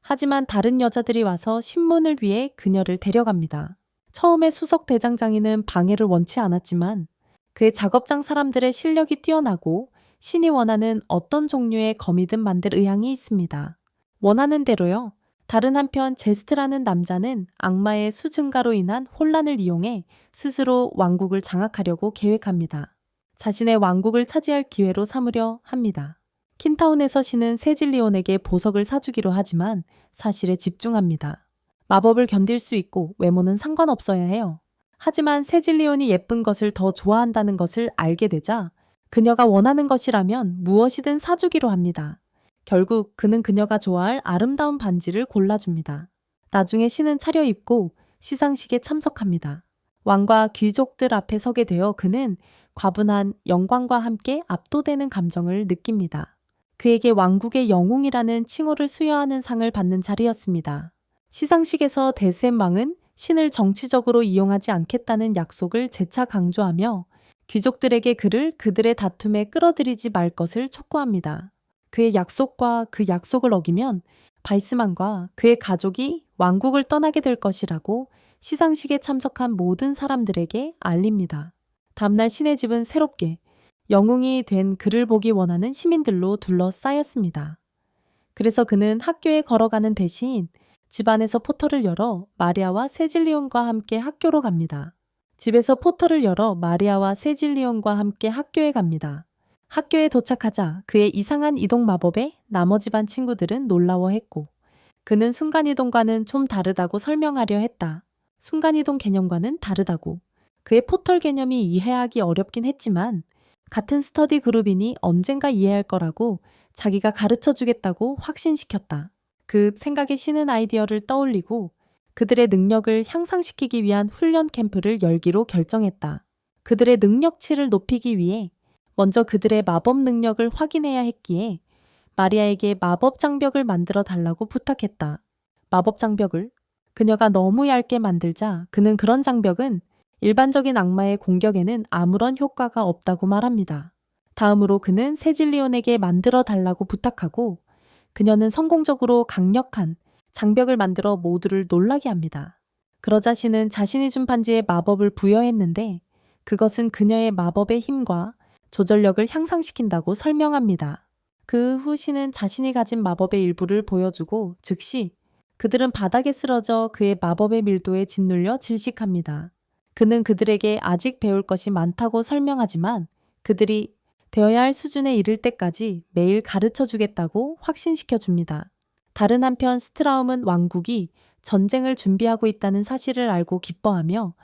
하지만 다른 여자들이 와서 신문을 위해 그녀를 데려갑니다. 처음에 수석 대장장이는 방해를 원치 않았지만 그의 작업장 사람들의 실력이 뛰어나고 신이 원하는 어떤 종류의 거미든 만들 의향이 있습니다. 원하는 대로요. 다른 한편 제스트라는 남자는 악마의 수 증가로 인한 혼란을 이용해 스스로 왕국을 장악하려고 계획합니다. 자신의 왕국을 차지할 기회로 삼으려 합니다. 킨타운에서 신은 세질리온에게 보석을 사주기로 하지만 사실에 집중합니다. 마법을 견딜 수 있고 외모는 상관없어야 해요. 하지만 세질리온이 예쁜 것을 더 좋아한다는 것을 알게 되자 그녀가 원하는 것이라면 무엇이든 사주기로 합니다. 결국 그는 그녀가 좋아할 아름다운 반지를 골라줍니다. 나중에 신은 차려입고 시상식에 참석합니다. 왕과 귀족들 앞에 서게 되어 그는 과분한 영광과 함께 압도되는 감정을 느낍니다. 그에게 왕국의 영웅이라는 칭호를 수여하는 상을 받는 자리였습니다. 시상식에서 데셈 왕은 신을 정치적으로 이용하지 않겠다는 약속을 재차 강조하며 귀족들에게 그를 그들의 다툼에 끌어들이지 말 것을 촉구합니다. 그의 약속과 그 약속을 어기면 바이스만과 그의 가족이 왕국을 떠나게 될 것이라고 시상식에 참석한 모든 사람들에게 알립니다. 다음날 신의 집은 새롭게 영웅이 된 그를 보기 원하는 시민들로 둘러싸였습니다. 그래서 그는 학교에 걸어가는 대신 집안에서 포털을 열어 마리아와 세질리온과 함께 학교로 갑니다. 집에서 포털을 열어 마리아와 세질리온과 함께 학교에 갑니다. 학교에 도착하자 그의 이상한 이동 마법에 나머지 반 친구들은 놀라워했고 그는 순간이동과는 좀 다르다고 설명하려 했다. 순간이동 개념과는 다르다고. 그의 포털 개념이 이해하기 어렵긴 했지만 같은 스터디 그룹이니 언젠가 이해할 거라고 자기가 가르쳐 주겠다고 확신시켰다. 그 생각에 신은 아이디어를 떠올리고 그들의 능력을 향상시키기 위한 훈련 캠프를 열기로 결정했다. 그들의 능력치를 높이기 위해 먼저 그들의 마법 능력을 확인해야 했기에 마리아에게 마법 장벽을 만들어 달라고 부탁했다. 마법 장벽을? 그녀가 너무 얇게 만들자 그는 그런 장벽은 일반적인 악마의 공격에는 아무런 효과가 없다고 말합니다. 다음으로 그는 세질리온에게 만들어 달라고 부탁하고 그녀는 성공적으로 강력한 장벽을 만들어 모두를 놀라게 합니다. 그러자 신은 자신이 준 반지에 마법을 부여했는데 그것은 그녀의 마법의 힘과 조절력을 향상시킨다고 설명합니다. 그 후 신은 자신이 가진 마법의 일부를 보여주고 즉시 그들은 바닥에 쓰러져 그의 마법의 밀도에 짓눌려 질식합니다. 그는 그들에게 아직 배울 것이 많다고 설명하지만 그들이 되어야 할 수준에 이를 때까지 매일 가르쳐 주겠다고 확신시켜 줍니다. 다른 한편 스트라움은 왕국이 전쟁을 준비하고 있다는 사실을 알고 기뻐하며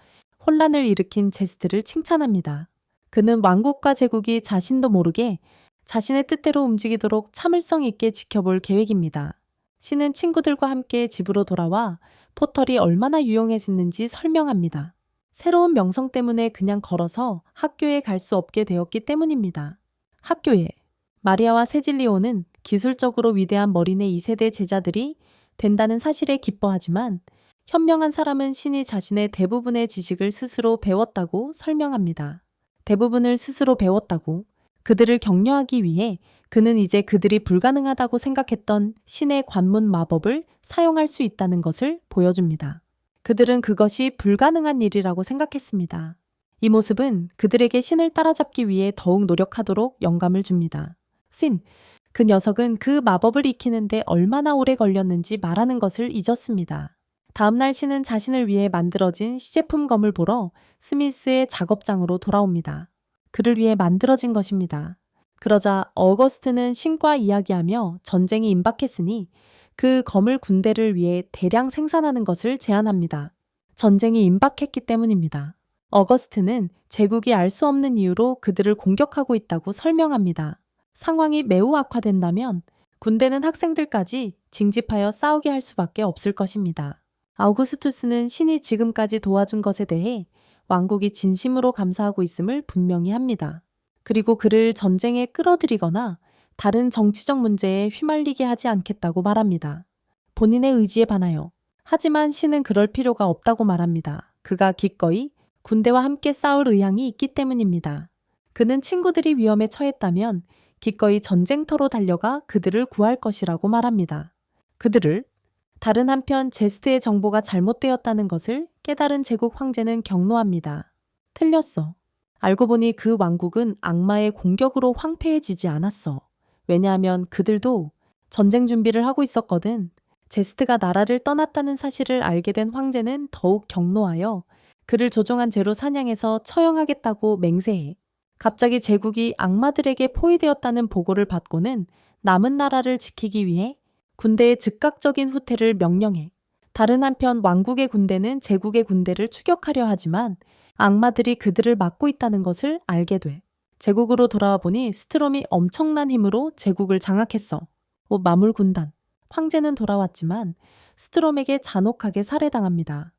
혼란을 일으킨 제스트를 칭찬합니다. 그는 왕국과 제국이 자신도 모르게 자신의 뜻대로 움직이도록 참을성 있게 지켜볼 계획입니다. 신은 친구들과 함께 집으로 돌아와 포털이 얼마나 유용해졌는지 설명합니다. 새로운 명성 때문에 그냥 걸어서 학교에 갈 수 없게 되었기 때문입니다. 학교에 마리아와 세질리오는 기술적으로 위대한 머리네 2세대 제자들이 된다는 사실에 기뻐하지만 현명한 사람은 신이 자신의 대부분의 지식을 스스로 배웠다고 설명합니다. 대부분을 스스로 배웠다고 그들을 격려하기 위해 그는 이제 그들이 불가능하다고 생각했던 신의 관문 마법을 사용할 수 있다는 것을 보여줍니다. 그들은 그것이 불가능한 일이라고 생각했습니다. 이 모습은 그들에게 신을 따라잡기 위해 더욱 노력하도록 영감을 줍니다. 신, 그 녀석은 그 마법을 익히는데 얼마나 오래 걸렸는지 말하는 것을 잊었습니다. 다음날 신은 자신을 위해 만들어진 시제품 검을 보러 스미스의 작업장으로 돌아옵니다. 그를 위해 만들어진 것입니다. 그러자 어거스트는 신과 이야기하며 전쟁이 임박했으니 그 검을 군대를 위해 대량 생산하는 것을 제안합니다. 전쟁이 임박했기 때문입니다. 어거스트는 제국이 알 수 없는 이유로 그들을 공격하고 있다고 설명합니다. 상황이 매우 악화된다면 군대는 학생들까지 징집하여 싸우게 할 수밖에 없을 것입니다. 아우구스투스는 신이 지금까지 도와준 것에 대해 왕국이 진심으로 감사하고 있음을 분명히 합니다. 그리고 그를 전쟁에 끌어들이거나 다른 정치적 문제에 휘말리게 하지 않겠다고 말합니다. 본인의 의지에 반하여. 하지만 신은 그럴 필요가 없다고 말합니다. 그가 기꺼이 군대와 함께 싸울 의향이 있기 때문입니다. 그는 친구들이 위험에 처했다면 기꺼이 전쟁터로 달려가 그들을 구할 것이라고 말합니다. 그들을 다른 한편 제스트의 정보가 잘못되었다는 것을 깨달은 제국 황제는 경로합니다. 틀렸어. 알고 보니 그 왕국은 악마의 공격으로 황폐해지지 않았어. 왜냐하면 그들도 전쟁 준비를 하고 있었거든. 제스트가 나라를 떠났다는 사실을 알게 된 황제는 더욱 경노하여 그를 조종한 죄로 사냥해서 처형하겠다고 맹세해. 갑자기 제국이 악마들에게 포위되었다는 보고를 받고는 남은 나라를 지키기 위해 군대의 즉각적인 후퇴를 명령해. 다른 한편 왕국의 군대는 제국의 군대를 추격하려 하지만 악마들이 그들을 막고 있다는 것을 알게 돼. 제국으로 돌아와 보니 스트롬이 엄청난 힘으로 제국을 장악했어. 마물 군단. 황제는 돌아왔지만 스트롬에게 잔혹하게 살해당합니다.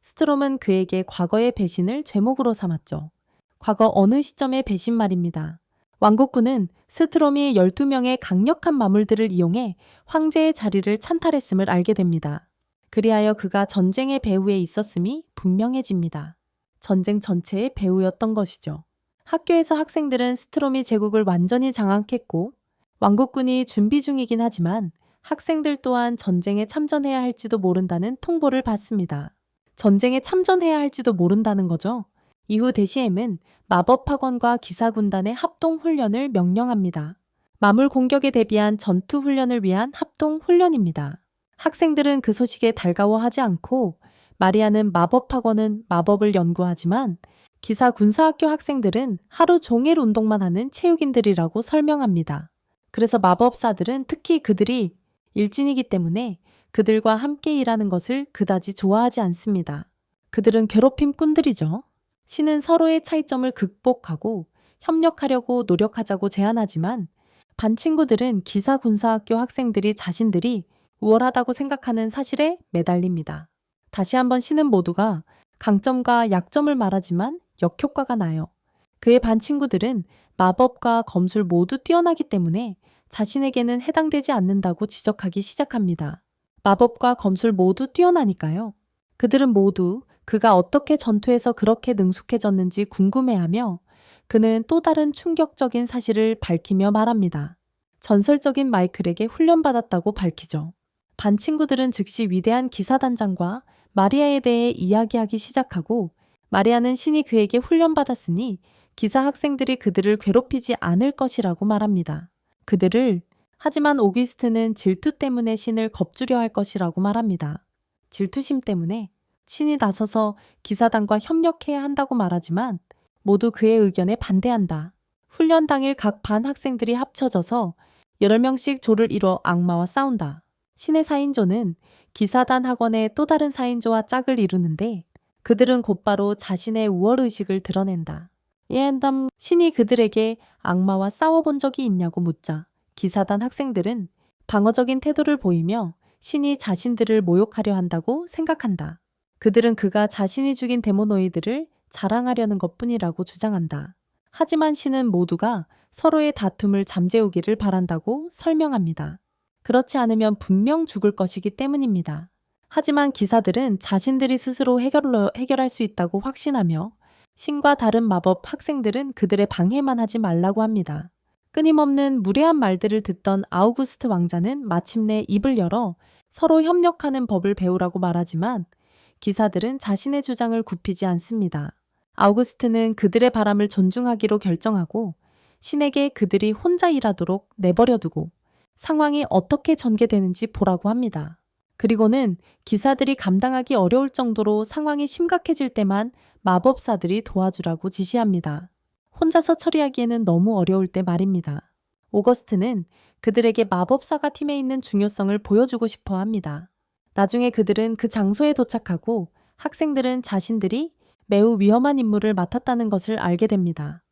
스트롬은 그에게 과거의 배신을 죄목으로 삼았죠. 과거 어느 시점의 배신 말입니다. 왕국군은 스트롬이 12명의 강력한 마물들을 이용해 황제의 자리를 찬탈했음을 알게 됩니다. 그리하여 그가 전쟁의 배후에 있었음이 분명해집니다. 전쟁 전체의 배후였던 것이죠. 학교에서 학생들은 스트롬이 제국을 완전히 장악했고 왕국군이 준비 중이긴 하지만 학생들 또한 전쟁에 참전해야 할지도 모른다는 통보를 받습니다. 전쟁에 참전해야 할지도 모른다는 거죠. 이후 데시엠은 마법학원과 기사군단의 합동훈련을 명령합니다. 마물 공격에 대비한 전투훈련을 위한 합동훈련입니다. 학생들은 그 소식에 달가워하지 않고 마리아는 마법학원은 마법을 연구하지만 기사 군사학교 학생들은 하루 종일 운동만 하는 체육인들이라고 설명합니다. 그래서 마법사들은 특히 그들이 일진이기 때문에 그들과 함께 일하는 것을 그다지 좋아하지 않습니다. 그들은 괴롭힘꾼들이죠. 신은 서로의 차이점을 극복하고 협력하려고 노력하자고 제안하지만 반 친구들은 기사 군사학교 학생들이 자신들이 우월하다고 생각하는 사실에 매달립니다. 다시 한번 신은 모두가 강점과 약점을 말하지만 역효과가 나요. 그의 반 친구들은 마법과 검술 모두 뛰어나기 때문에 자신에게는 해당되지 않는다고 지적하기 시작합니다. 마법과 검술 모두 뛰어나니까요. 그들은 모두 그가 어떻게 전투에서 그렇게 능숙해졌는지 궁금해하며 그는 또 다른 충격적인 사실을 밝히며 말합니다. 전설적인 마이클에게 훈련받았다고 밝히죠. 반 친구들은 즉시 위대한 기사단장과 마리아에 대해 이야기하기 시작하고 마리아는 신이 그에게 훈련받았으니 기사 학생들이 그들을 괴롭히지 않을 것이라고 말합니다. 하지만 오기스트는 질투 때문에 신을 겁주려 할 것이라고 말합니다. 질투심 때문에 신이 나서서 기사단과 협력해야 한다고 말하지만 모두 그의 의견에 반대한다. 훈련 당일 각 반 학생들이 합쳐져서 여러 명씩 조를 이뤄 악마와 싸운다. 신의 4인조는 기사단 학원의 또 다른 4인조와 짝을 이루는데 그들은 곧바로 자신의 우월의식을 드러낸다. 신이 그들에게 악마와 싸워본 적이 있냐고 묻자 기사단 학생들은 방어적인 태도를 보이며 신이 자신들을 모욕하려 한다고 생각한다. 그들은 그가 자신이 죽인 데모노이드를 자랑하려는 것뿐이라고 주장한다. 하지만 신은 모두가 서로의 다툼을 잠재우기를 바란다고 설명합니다. 그렇지 않으면 분명 죽을 것이기 때문입니다. 하지만 기사들은 자신들이 스스로 해결할 수 있다고 확신하며 신과 다른 마법 학생들은 그들의 방해만 하지 말라고 합니다. 끊임없는 무례한 말들을 듣던 아우구스트 왕자는 마침내 입을 열어 서로 협력하는 법을 배우라고 말하지만 기사들은 자신의 주장을 굽히지 않습니다. 아우구스트는 그들의 바람을 존중하기로 결정하고 신에게 그들이 혼자 일하도록 내버려두고 상황이 어떻게 전개되는지 보라고 합니다. 그리고는 기사들이 감당하기 어려울 정도로 상황이 심각해질 때만 마법사들이 도와주라고 지시합니다. 혼자서 처리하기에는 너무 어려울 때 말입니다. 오거스트는 그들에게 마법사가 팀에 있는 중요성을 보여주고 싶어 합니다. 나중에 그들은 그 장소에 도착하고 학생들은 자신들이 매우 위험한 임무를 맡았다는 것을 알게 됩니다.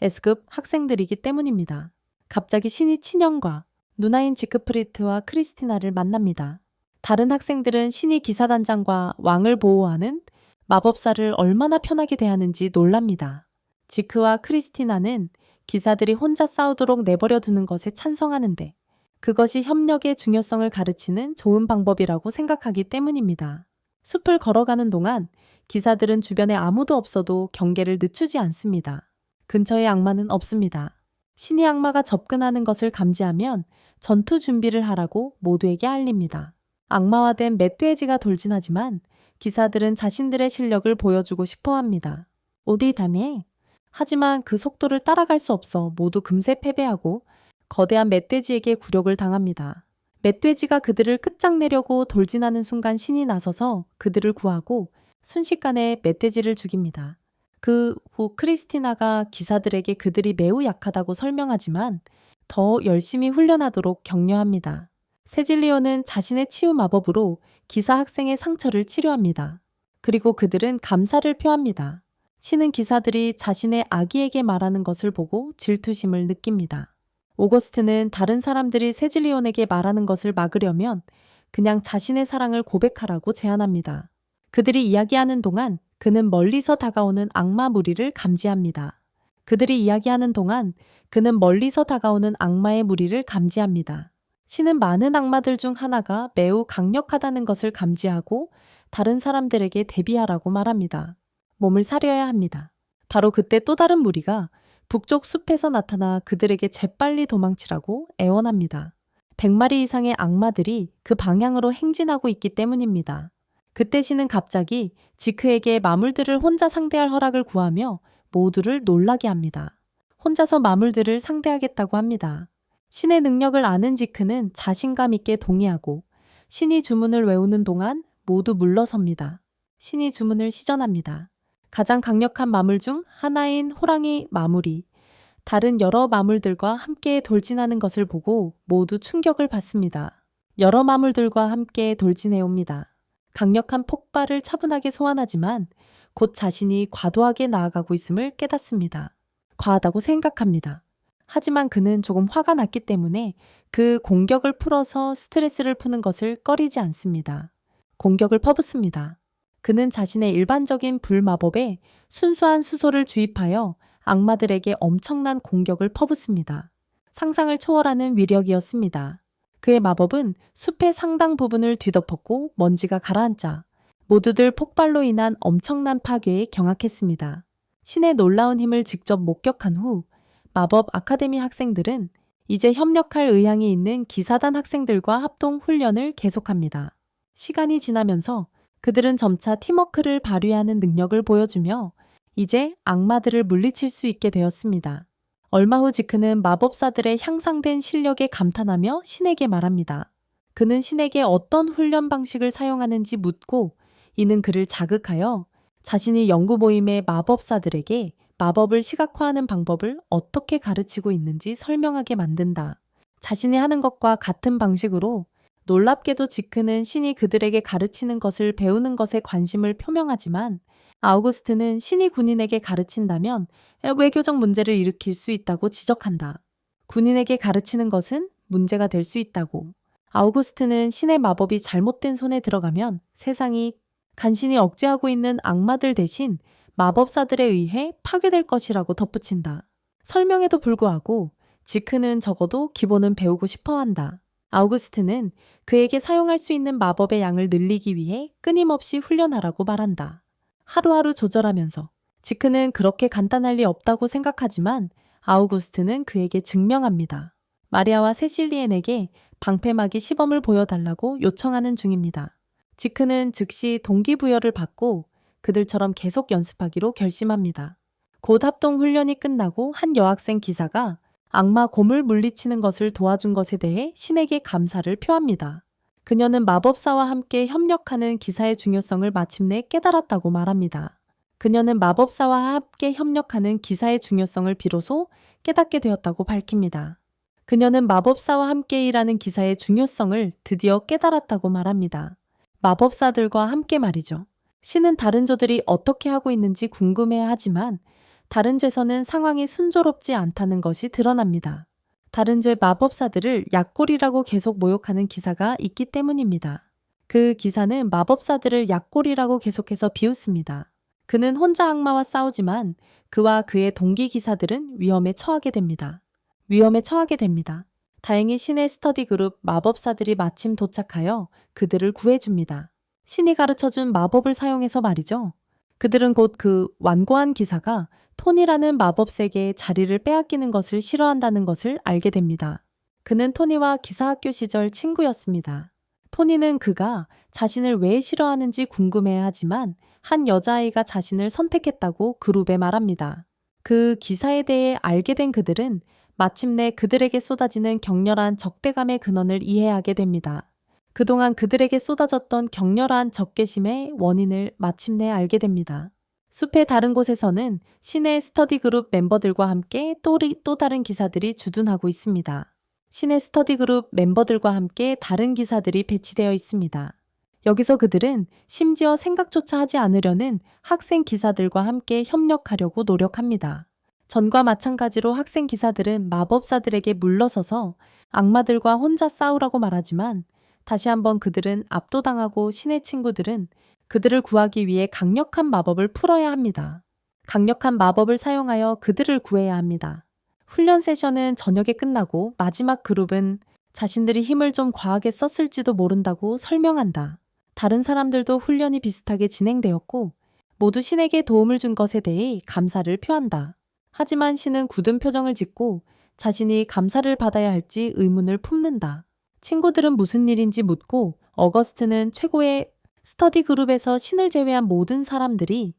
S급 학생들이기 때문입니다. 갑자기 신이 친형과 누나인 지크프리트와 크리스티나를 만납니다. 다른 학생들은 신이 기사단장과 왕을 보호하는 마법사를 얼마나 편하게 대하는지 놀랍니다. 지크와 크리스티나는 기사들이 혼자 싸우도록 내버려 두는 것에 찬성하는데 그것이 협력의 중요성을 가르치는 좋은 방법이라고 생각하기 때문입니다. 숲을 걸어가는 동안 기사들은 주변에 아무도 없어도 경계를 늦추지 않습니다. 근처에 악마는 없습니다. 신이 악마가 접근하는 것을 감지하면 전투 준비를 하라고 모두에게 알립니다. 악마화된 멧돼지가 돌진하지만 기사들은 자신들의 실력을 보여주고 싶어 합니다. 어디 다네? 하지만 그 속도를 따라갈 수 없어 모두 금세 패배하고 거대한 멧돼지에게 굴욕을 당합니다. 멧돼지가 그들을 끝장내려고 돌진하는 순간 신이 나서서 그들을 구하고 순식간에 멧돼지를 죽입니다. 그 후 크리스티나가 기사들에게 그들이 매우 약하다고 설명하지만 더 열심히 훈련하도록 격려합니다. 세질리오는 자신의 치유 마법으로 기사 학생의 상처를 치료합니다. 그리고 그들은 감사를 표합니다. 신은 기사들이 자신의 아기에게 말하는 것을 보고 질투심을 느낍니다. 오거스트는 다른 사람들이 세질리온에게 말하는 것을 막으려면 그냥 자신의 사랑을 고백하라고 제안합니다. 그들이 이야기하는 동안 그는 멀리서 다가오는 악마 무리를 감지합니다. 그들이 이야기하는 동안 그는 멀리서 다가오는 악마의 무리를 감지합니다. 신은 많은 악마들 중 하나가 매우 강력하다는 것을 감지하고 다른 사람들에게 대비하라고 말합니다. 몸을 사려야 합니다. 바로 그때 또 다른 무리가 북쪽 숲에서 나타나 그들에게 재빨리 도망치라고 애원합니다. 100마리 이상의 악마들이 그 방향으로 행진하고 있기 때문입니다. 그때 신은 갑자기 지크에게 마물들을 혼자 상대할 허락을 구하며 모두를 놀라게 합니다. 혼자서 마물들을 상대하겠다고 합니다. 신의 능력을 아는 지크는 자신감 있게 동의하고 신이 주문을 외우는 동안 모두 물러섭니다. 신이 주문을 시전합니다. 가장 강력한 마물 중 하나인 호랑이 마물이 다른 여러 마물들과 함께 돌진하는 것을 보고 모두 충격을 받습니다. 여러 마물들과 함께 돌진해 옵니다. 강력한 폭발을 차분하게 소환하지만 곧 자신이 과도하게 나아가고 있음을 깨닫습니다. 과하다고 생각합니다. 하지만 그는 조금 화가 났기 때문에 그 공격을 풀어서 스트레스를 푸는 것을 꺼리지 않습니다. 공격을 퍼붓습니다. 그는 자신의 일반적인 불마법에 순수한 수소를 주입하여 악마들에게 엄청난 공격을 퍼붓습니다. 상상을 초월하는 위력이었습니다. 그의 마법은 숲의 상당 부분을 뒤덮었고 먼지가 가라앉자 모두들 폭발로 인한 엄청난 파괴에 경악했습니다. 신의 놀라운 힘을 직접 목격한 후 마법 아카데미 학생들은 이제 협력할 의향이 있는 기사단 학생들과 합동 훈련을 계속합니다. 시간이 지나면서 그들은 점차 팀워크를 발휘하는 능력을 보여주며 이제 악마들을 물리칠 수 있게 되었습니다. 얼마 후 지크는 마법사들의 향상된 실력에 감탄하며 신에게 말합니다. 그는 신에게 어떤 훈련 방식을 사용하는지 묻고 이는 그를 자극하여 자신이 연구 모임의 마법사들에게 마법을 시각화하는 방법을 어떻게 가르치고 있는지 설명하게 만든다. 자신이 하는 것과 같은 방식으로 놀랍게도 지크는 신이 그들에게 가르치는 것을 배우는 것에 관심을 표명하지만 아우구스트는 신이 군인에게 가르친다면 외교적 문제를 일으킬 수 있다고 지적한다. 군인에게 가르치는 것은 문제가 될 수 있다고. 아우구스트는 신의 마법이 잘못된 손에 들어가면 세상이 간신히 억제하고 있는 악마들 대신 마법사들에 의해 파괴될 것이라고 덧붙인다. 설명에도 불구하고 지크는 적어도 기본은 배우고 싶어 한다. 아우구스트는 그에게 사용할 수 있는 마법의 양을 늘리기 위해 끊임없이 훈련하라고 말한다. 하루하루 조절하면서 지크는 그렇게 간단할 리 없다고 생각하지만 아우구스트는 그에게 증명합니다. 마리아와 세실리엔에게 방패막이 시범을 보여달라고 요청하는 중입니다. 지크는 즉시 동기부여를 받고 그들처럼 계속 연습하기로 결심합니다. 곧 합동 훈련이 끝나고 한 여학생 기사가 악마 곰을 물리치는 것을 도와준 것에 대해 신에게 감사를 표합니다. 그녀는 마법사와 함께 협력하는 기사의 중요성을 마침내 깨달았다고 말합니다. 그녀는 마법사와 함께 협력하는 기사의 중요성을 비로소 깨닫게 되었다고 밝힙니다. 그녀는 마법사와 함께 일하는 기사의 중요성을 드디어 깨달았다고 말합니다. 마법사들과 함께 말이죠. 신은 다른 조들이 어떻게 하고 있는지 궁금해하지만 다른 죄에서는 상황이 순조롭지 않다는 것이 드러납니다. 다른 죄 마법사들을 약골이라고 계속 모욕하는 기사가 있기 때문입니다. 그 기사는 마법사들을 약골이라고 계속해서 비웃습니다. 그는 혼자 악마와 싸우지만 그와 그의 동기 기사들은 위험에 처하게 됩니다. 다행히 신의 스터디 그룹 마법사들이 마침 도착하여 그들을 구해줍니다. 신이 가르쳐준 마법을 사용해서 말이죠. 그들은 곧 그 완고한 기사가 토니라는 마법 세계의 자리를 빼앗기는 것을 싫어한다는 것을 알게 됩니다. 그는 토니와 기사학교 시절 친구였습니다. 토니는 그가 자신을 왜 싫어하는지 궁금해하지만 한 여자아이가 자신을 선택했다고 그룹에 말합니다. 그 기사에 대해 알게 된 그들은 마침내 그들에게 쏟아지는 격렬한 적대감의 근원을 이해하게 됩니다. 그동안 그들에게 쏟아졌던 격렬한 적개심의 원인을 마침내 알게 됩니다. 숲의 다른 곳에서는 신의 스터디 그룹 멤버들과 함께 또 다른 기사들이 주둔하고 있습니다. 신의 스터디 그룹 멤버들과 함께 다른 기사들이 배치되어 있습니다. 여기서 그들은 심지어 생각조차 하지 않으려는 학생 기사들과 함께 협력하려고 노력합니다. 전과 마찬가지로 학생 기사들은 마법사들에게 물러서서 악마들과 혼자 싸우라고 말하지만 다시 한번 그들은 압도당하고 신의 친구들은 그들을 구하기 위해 강력한 마법을 풀어야 합니다. 강력한 마법을 사용하여 그들을 구해야 합니다. 훈련 세션은 저녁에 끝나고 마지막 그룹은 자신들이 힘을 좀 과하게 썼을지도 모른다고 설명한다. 다른 사람들도 훈련이 비슷하게 진행되었고 모두 신에게 도움을 준 것에 대해 감사를 표한다. 하지만 신은 굳은 표정을 짓고 자신이 감사를 받아야 할지 의문을 품는다. 친구들은 무슨 일인지 묻고 어거스트는 최고의 스터디 그룹에서 신을 제외한 모든 사람들이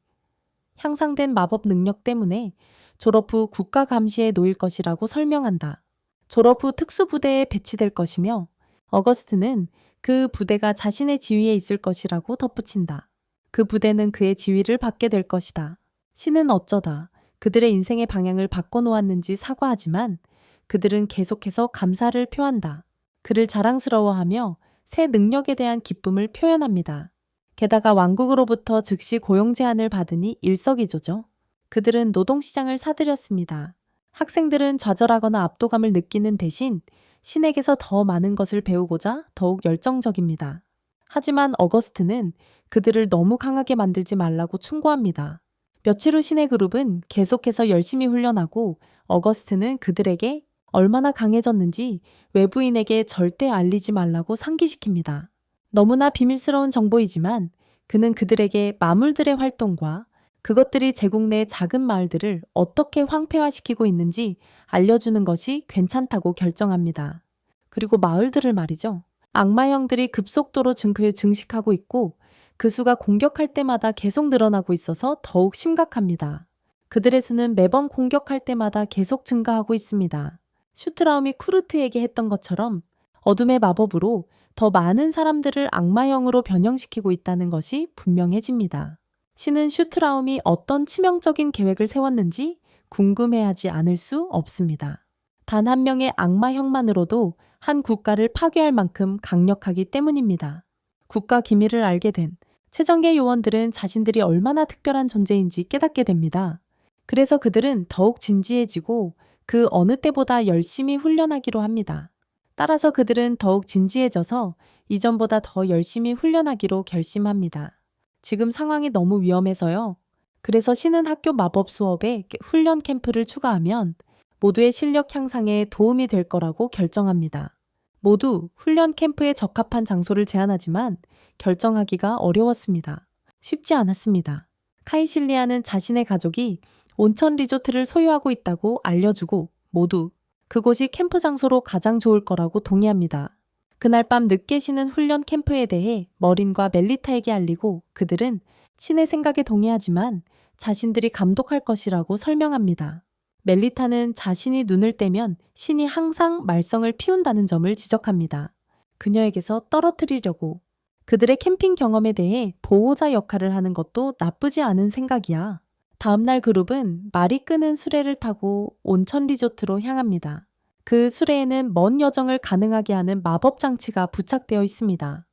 향상된 마법 능력 때문에 졸업 후 국가 감시에 놓일 것이라고 설명한다. 졸업 후 특수부대에 배치될 것이며 어거스트는 그 부대가 자신의 지위에 있을 것이라고 덧붙인다. 그 부대는 그의 지위를 받게 될 것이다. 신은 어쩌다 그들의 인생의 방향을 바꿔놓았는지 사과하지만 그들은 계속해서 감사를 표한다. 그를 자랑스러워하며 새 능력에 대한 기쁨을 표현합니다. 게다가 왕국으로부터 즉시 고용 제안을 받으니 일석이조죠. 그들은 노동시장을 사들였습니다. 학생들은 좌절하거나 압도감을 느끼는 대신 신에게서 더 많은 것을 배우고자 더욱 열정적입니다. 하지만 어거스트는 그들을 너무 강하게 만들지 말라고 충고합니다. 며칠 후 신의 그룹은 계속해서 열심히 훈련하고 어거스트는 그들에게 얼마나 강해졌는지 외부인에게 절대 알리지 말라고 상기시킵니다. 너무나 비밀스러운 정보이지만 그는 그들에게 마물들의 활동과 그것들이 제국 내 작은 마을들을 어떻게 황폐화시키고 있는지 알려주는 것이 괜찮다고 결정합니다. 그리고 마을들을 말이죠. 악마형들이 급속도로 증식하고 있고 그 수가 공격할 때마다 계속 늘어나고 있어서 더욱 심각합니다. 그들의 수는 매번 공격할 때마다 계속 증가하고 있습니다. 슈트라움이 쿠르트에게 했던 것처럼 어둠의 마법으로 더 많은 사람들을 악마형으로 변형시키고 있다는 것이 분명해집니다. 신은 슈트라움이 어떤 치명적인 계획을 세웠는지 궁금해하지 않을 수 없습니다. 단 한 명의 악마형만으로도 한 국가를 파괴할 만큼 강력하기 때문입니다. 국가 기밀을 알게 된 최정예 요원들은 자신들이 얼마나 특별한 존재인지 깨닫게 됩니다. 그래서 그들은 더욱 진지해지고 그 어느 때보다 열심히 훈련하기로 합니다. 따라서 그들은 더욱 진지해져서 이전보다 더 열심히 훈련하기로 결심합니다. 지금 상황이 너무 위험해서요. 그래서 신은 학교 마법 수업에 훈련 캠프를 추가하면 모두의 실력 향상에 도움이 될 거라고 결정합니다. 모두 훈련 캠프에 적합한 장소를 제안하지만 결정하기가 어려웠습니다. 쉽지 않았습니다. 카이실리아는 자신의 가족이 온천 리조트를 소유하고 있다고 알려주고 모두 그곳이 캠프 장소로 가장 좋을 거라고 동의합니다. 그날 밤 늦게 쉬는 훈련 캠프에 대해 머린과 멜리타에게 알리고 그들은 신의 생각에 동의하지만 자신들이 감독할 것이라고 설명합니다. 멜리타는 자신이 눈을 떼면 신이 항상 말썽을 피운다는 점을 지적합니다. 그녀에게서 떨어뜨리려고. 그들의 캠핑 경험에 대해 보호자 역할을 하는 것도 나쁘지 않은 생각이야. 다음날 그룹은 말이 끄는 수레를 타고 온천 리조트로 향합니다. 그 수레에는 먼 여정을 가능하게 하는 마법 장치가 부착되어 있습니다.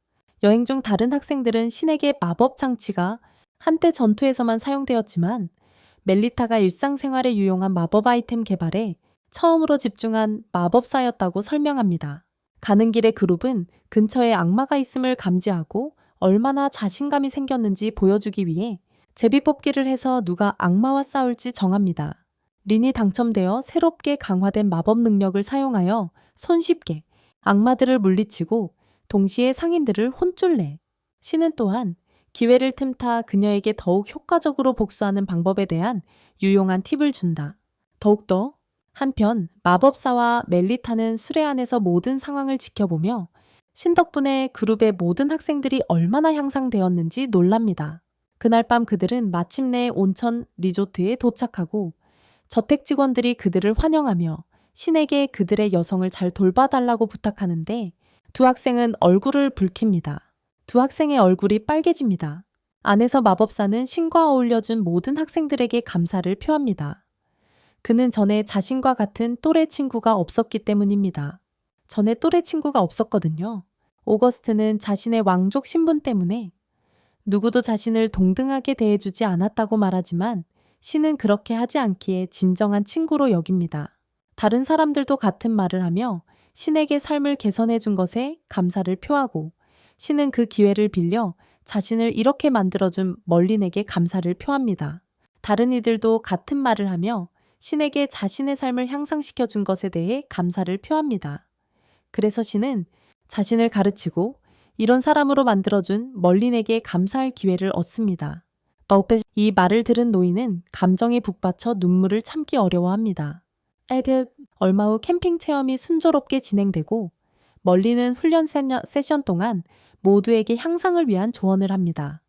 여행 중 다른 학생들은 신에게 마법 장치가 한때 전투에서만 사용되었지만 멜리타가 일상생활에 유용한 마법 아이템 개발에 처음으로 집중한 마법사였다고 설명합니다. 가는 길에 그룹은 근처에 악마가 있음을 감지하고 얼마나 자신감이 생겼는지 보여주기 위해 제비뽑기를 해서 누가 악마와 싸울지 정합니다. 린이 당첨되어 새롭게 강화된 마법 능력을 사용하여 손쉽게 악마들을 물리치고 동시에 상인들을 혼쭐내. 신은 또한 기회를 틈타 그녀에게 더욱 효과적으로 복수하는 방법에 대한 유용한 팁을 준다. 더욱더 한편 마법사와 멜리타는 수레 안에서 모든 상황을 지켜보며 신 덕분에 그룹의 모든 학생들이 얼마나 향상되었는지 놀랍니다. 그날 밤 그들은 마침내 온천 리조트에 도착하고 저택 직원들이 그들을 환영하며 신에게 그들의 여성을 잘 돌봐달라고 부탁하는데 두 학생은 얼굴을 붉힙니다. 두 학생의 얼굴이 빨개집니다. 안에서 마법사는 신과 어울려준 모든 학생들에게 감사를 표합니다. 그는 전에 자신과 같은 또래 친구가 없었기 때문입니다. 전에 또래 친구가 없었거든요. 오거스트는 자신의 왕족 신분 때문에 누구도 자신을 동등하게 대해주지 않았다고 말하지만 신은 그렇게 하지 않기에 진정한 친구로 여깁니다. 다른 사람들도 같은 말을 하며 신에게 삶을 개선해 준 것에 감사를 표하고 신은 그 기회를 빌려 자신을 이렇게 만들어준 멀린에게 감사를 표합니다. 다른 이들도 같은 말을 하며 신에게 자신의 삶을 향상시켜 준 것에 대해 감사를 표합니다. 그래서 신은 자신을 가르치고 이런 사람으로 만들어준 멀린에게 감사할 기회를 얻습니다. 이 말을 들은 노인은 감정에 북받쳐 눈물을 참기 어려워합니다. 얼마 후 캠핑 체험이 순조롭게 진행되고 멀린은 훈련 세션 동안 모두에게 향상을 위한 조언을 합니다.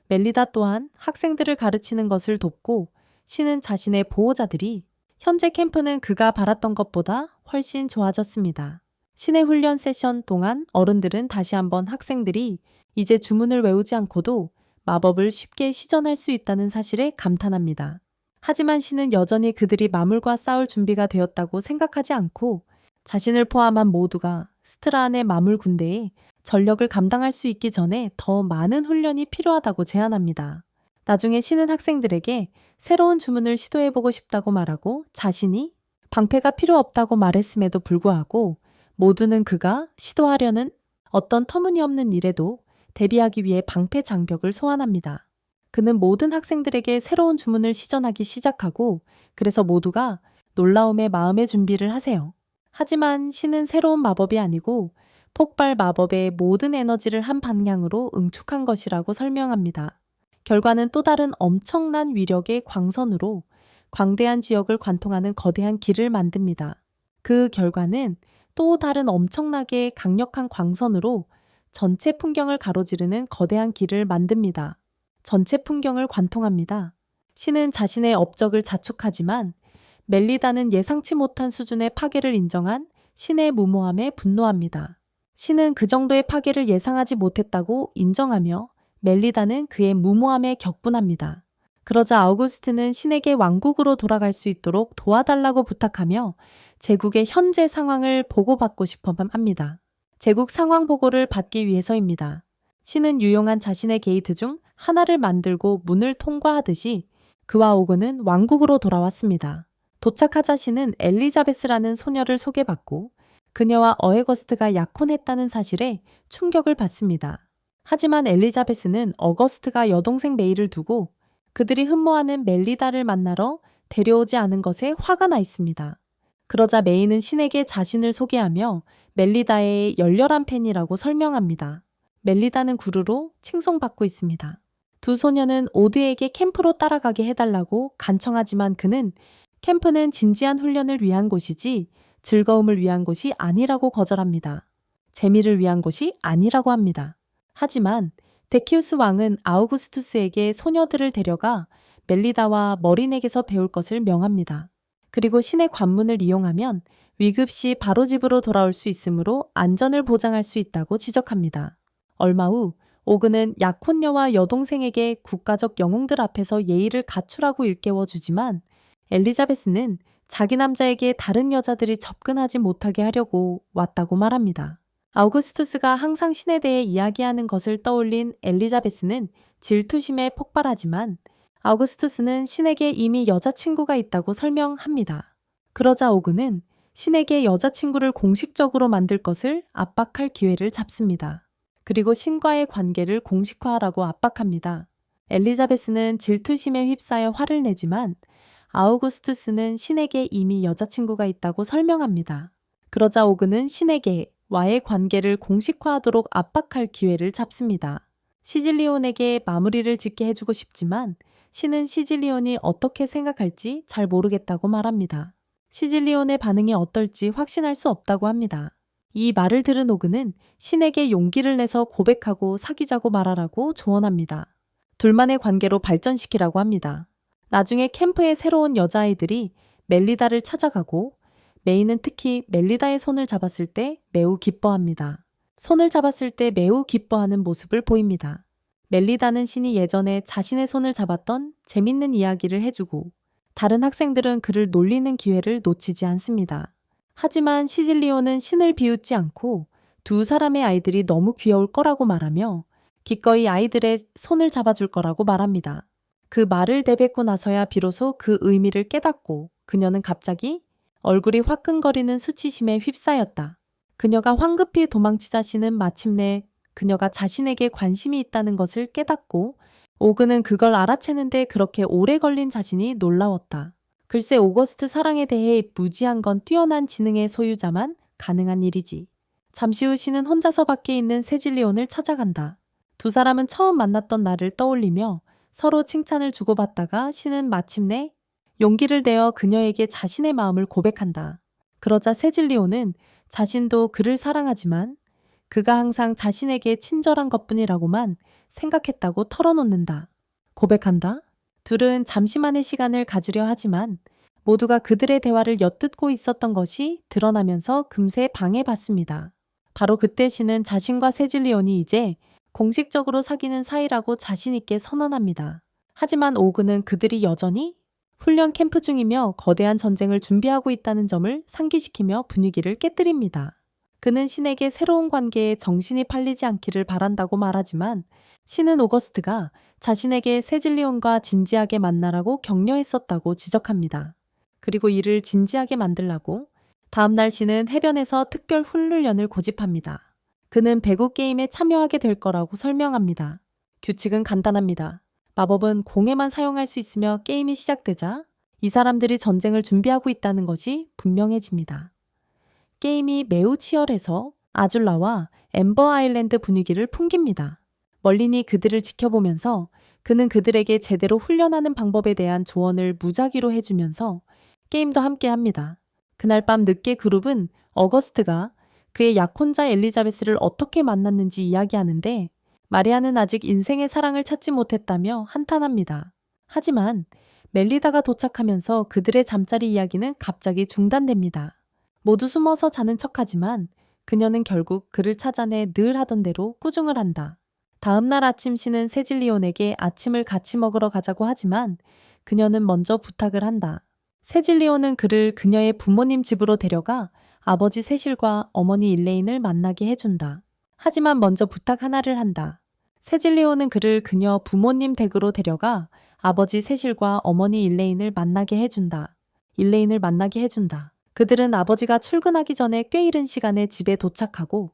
멜리다 또한 학생들을 가르치는 것을 돕고 신은 자신의 보호자들이 현재 캠프는 그가 바랐던 것보다 훨씬 좋아졌습니다. 신의 훈련 세션 동안 어른들은 다시 한번 학생들이 이제 주문을 외우지 않고도 마법을 쉽게 시전할 수 있다는 사실에 감탄합니다. 하지만 신은 여전히 그들이 마물과 싸울 준비가 되었다고 생각하지 않고 자신을 포함한 모두가 스트라안의 마물 군대에 전력을 감당할 수 있기 전에 더 많은 훈련이 필요하다고 제안합니다. 나중에 신은 학생들에게 새로운 주문을 시도해보고 싶다고 말하고 자신이 방패가 필요 없다고 말했음에도 불구하고 모두는 그가 시도하려는 어떤 터무니없는 일에도 대비하기 위해 방패 장벽을 소환합니다. 그는 모든 학생들에게 새로운 주문을 시전하기 시작하고 그래서 모두가 놀라움에 마음의 준비를 하세요. 하지만 신은 새로운 마법이 아니고 폭발 마법의 모든 에너지를 한 방향으로 응축한 것이라고 설명합니다. 결과는 또 다른 엄청난 위력의 광선으로 광대한 지역을 관통하는 거대한 길을 만듭니다. 그 결과는 또 다른 엄청나게 강력한 광선으로 전체 풍경을 가로지르는 거대한 길을 만듭니다. 전체 풍경을 관통합니다. 신은 자신의 업적을 자축하지만 멜리다는 예상치 못한 수준의 파괴를 인정한 신의 무모함에 분노합니다. 신은 그 정도의 파괴를 예상하지 못했다고 인정하며 멜리다는 그의 무모함에 격분합니다. 그러자 아우구스트는 신에게 왕국으로 돌아갈 수 있도록 도와달라고 부탁하며 제국의 현재 상황을 보고받고 싶어 합니다. 제국 상황 보고를 받기 위해서입니다. 신은 유용한 자신의 게이트 중 하나를 만들고 문을 통과하듯이 그와 오그는 왕국으로 돌아왔습니다. 도착하자 신은 엘리자베스라는 소녀를 소개받고 그녀와 어에거스트가 약혼했다는 사실에 충격을 받습니다. 하지만 엘리자베스는 어거스트가 여동생 메이를 두고 그들이 흠모하는 멜리다를 만나러 데려오지 않은 것에 화가 나 있습니다. 그러자 메이는 신에게 자신을 소개하며 멜리다의 열렬한 팬이라고 설명합니다. 멜리다는 구루로 칭송받고 있습니다. 두 소녀는 오드에게 캠프로 따라가게 해달라고 간청하지만 그는 캠프는 진지한 훈련을 위한 곳이지 즐거움을 위한 곳이 아니라고 거절합니다. 재미를 위한 곳이 아니라고 합니다. 하지만 데키우스 왕은 아우구스투스에게 소녀들을 데려가 멜리다와 머린에게서 배울 것을 명합니다. 그리고 신의 관문을 이용하면 위급 시 바로 집으로 돌아올 수 있으므로 안전을 보장할 수 있다고 지적합니다. 얼마 후 오그는 약혼녀와 여동생에게 국가적 영웅들 앞에서 예의를 갖추라고 일깨워주지만 엘리자베스는 자기 남자에게 다른 여자들이 접근하지 못하게 하려고 왔다고 말합니다. 아우구스투스가 항상 신에 대해 이야기하는 것을 떠올린 엘리자베스는 질투심에 폭발하지만 아우구스투스는 신에게 이미 여자친구가 있다고 설명합니다. 그러자 오그는 신에게 여자친구를 공식적으로 만들 것을 압박할 기회를 잡습니다. 그리고 신과의 관계를 공식화하라고 압박합니다. 엘리자베스는 질투심에 휩싸여 화를 내지만 아우구스투스는 신에게 이미 여자친구가 있다고 설명합니다. 그러자 오그는 신에게 와의 관계를 공식화하도록 압박할 기회를 잡습니다. 시질리온에게 마무리를 짓게 해주고 싶지만 신은 시질리온이 어떻게 생각할지 잘 모르겠다고 말합니다. 시질리온의 반응이 어떨지 확신할 수 없다고 합니다. 이 말을 들은 오그는 신에게 용기를 내서 고백하고 사귀자고 말하라고 조언합니다. 둘만의 관계로 발전시키라고 합니다. 나중에 캠프의 새로운 여자아이들이 멜리다를 찾아가고 메이는 특히 멜리다의 손을 잡았을 때 매우 기뻐합니다. 손을 잡았을 때 매우 기뻐하는 모습을 보입니다. 멜리다는 신이 예전에 자신의 손을 잡았던 재밌는 이야기를 해주고 다른 학생들은 그를 놀리는 기회를 놓치지 않습니다. 하지만 시질리오는 신을 비웃지 않고 두 사람의 아이들이 너무 귀여울 거라고 말하며 기꺼이 아이들의 손을 잡아줄 거라고 말합니다. 그 말을 내뱉고 나서야 비로소 그 의미를 깨닫고 그녀는 갑자기 얼굴이 화끈거리는 수치심에 휩싸였다. 그녀가 황급히 도망치자 신은 마침내 그녀가 자신에게 관심이 있다는 것을 깨닫고 오그는 그걸 알아채는데 그렇게 오래 걸린 자신이 놀라웠다. 글쎄 오거스트 사랑에 대해 무지한 건 뛰어난 지능의 소유자만 가능한 일이지. 잠시 후 신은 혼자서 밖에 있는 세질리온을 찾아간다. 두 사람은 처음 만났던 날을 떠올리며 서로 칭찬을 주고받다가 신은 마침내 용기를 내어 그녀에게 자신의 마음을 고백한다. 그러자 세질리온은 자신도 그를 사랑하지만 그가 항상 자신에게 친절한 것뿐이라고만 생각했다고 털어놓는다. 고백한다? 둘은 잠시만의 시간을 가지려 하지만 모두가 그들의 대화를 엿듣고 있었던 것이 드러나면서 금세 방해받습니다. 바로 그때 신은 자신과 세질리온이 이제 공식적으로 사귀는 사이라고 자신있게 선언합니다. 하지만 오그는 그들이 여전히 훈련 캠프 중이며 거대한 전쟁을 준비하고 있다는 점을 상기시키며 분위기를 깨뜨립니다. 그는 신에게 새로운 관계에 정신이 팔리지 않기를 바란다고 말하지만 신은 오거스트가 자신에게 세질리온과 진지하게 만나라고 격려했었다고 지적합니다. 그리고 이를 진지하게 만들라고 다음날 신은 해변에서 특별 훈련을 고집합니다. 그는 배구 게임에 참여하게 될 거라고 설명합니다. 규칙은 간단합니다. 마법은 공에만 사용할 수 있으며 게임이 시작되자 이 사람들이 전쟁을 준비하고 있다는 것이 분명해집니다. 게임이 매우 치열해서 아줄라와 엠버 아일랜드 분위기를 풍깁니다. 멀린이 그들을 지켜보면서 그는 그들에게 제대로 훈련하는 방법에 대한 조언을 무작위로 해주면서 게임도 함께합니다. 그날 밤 늦게 그룹은 어거스트가 그의 약혼자 엘리자베스를 어떻게 만났는지 이야기하는데 마리아는 아직 인생의 사랑을 찾지 못했다며 한탄합니다. 하지만 멜리다가 도착하면서 그들의 잠자리 이야기는 갑자기 중단됩니다. 모두 숨어서 자는 척하지만 그녀는 결국 그를 찾아내 늘 하던 대로 꾸중을 한다. 다음날 아침 신은 세질리온에게 아침을 같이 먹으러 가자고 하지만 그녀는 먼저 부탁을 한다. 세질리온은 그를 그녀의 부모님 집으로 데려가 아버지 세실과 어머니 일레인을 만나게 해준다. 하지만 먼저 부탁 하나를 한다. 세질리온은 그를 그녀 부모님 댁으로 데려가 아버지 세실과 어머니 일레인을 만나게 해준다. 그들은 아버지가 출근하기 전에 꽤 이른 시간에 집에 도착하고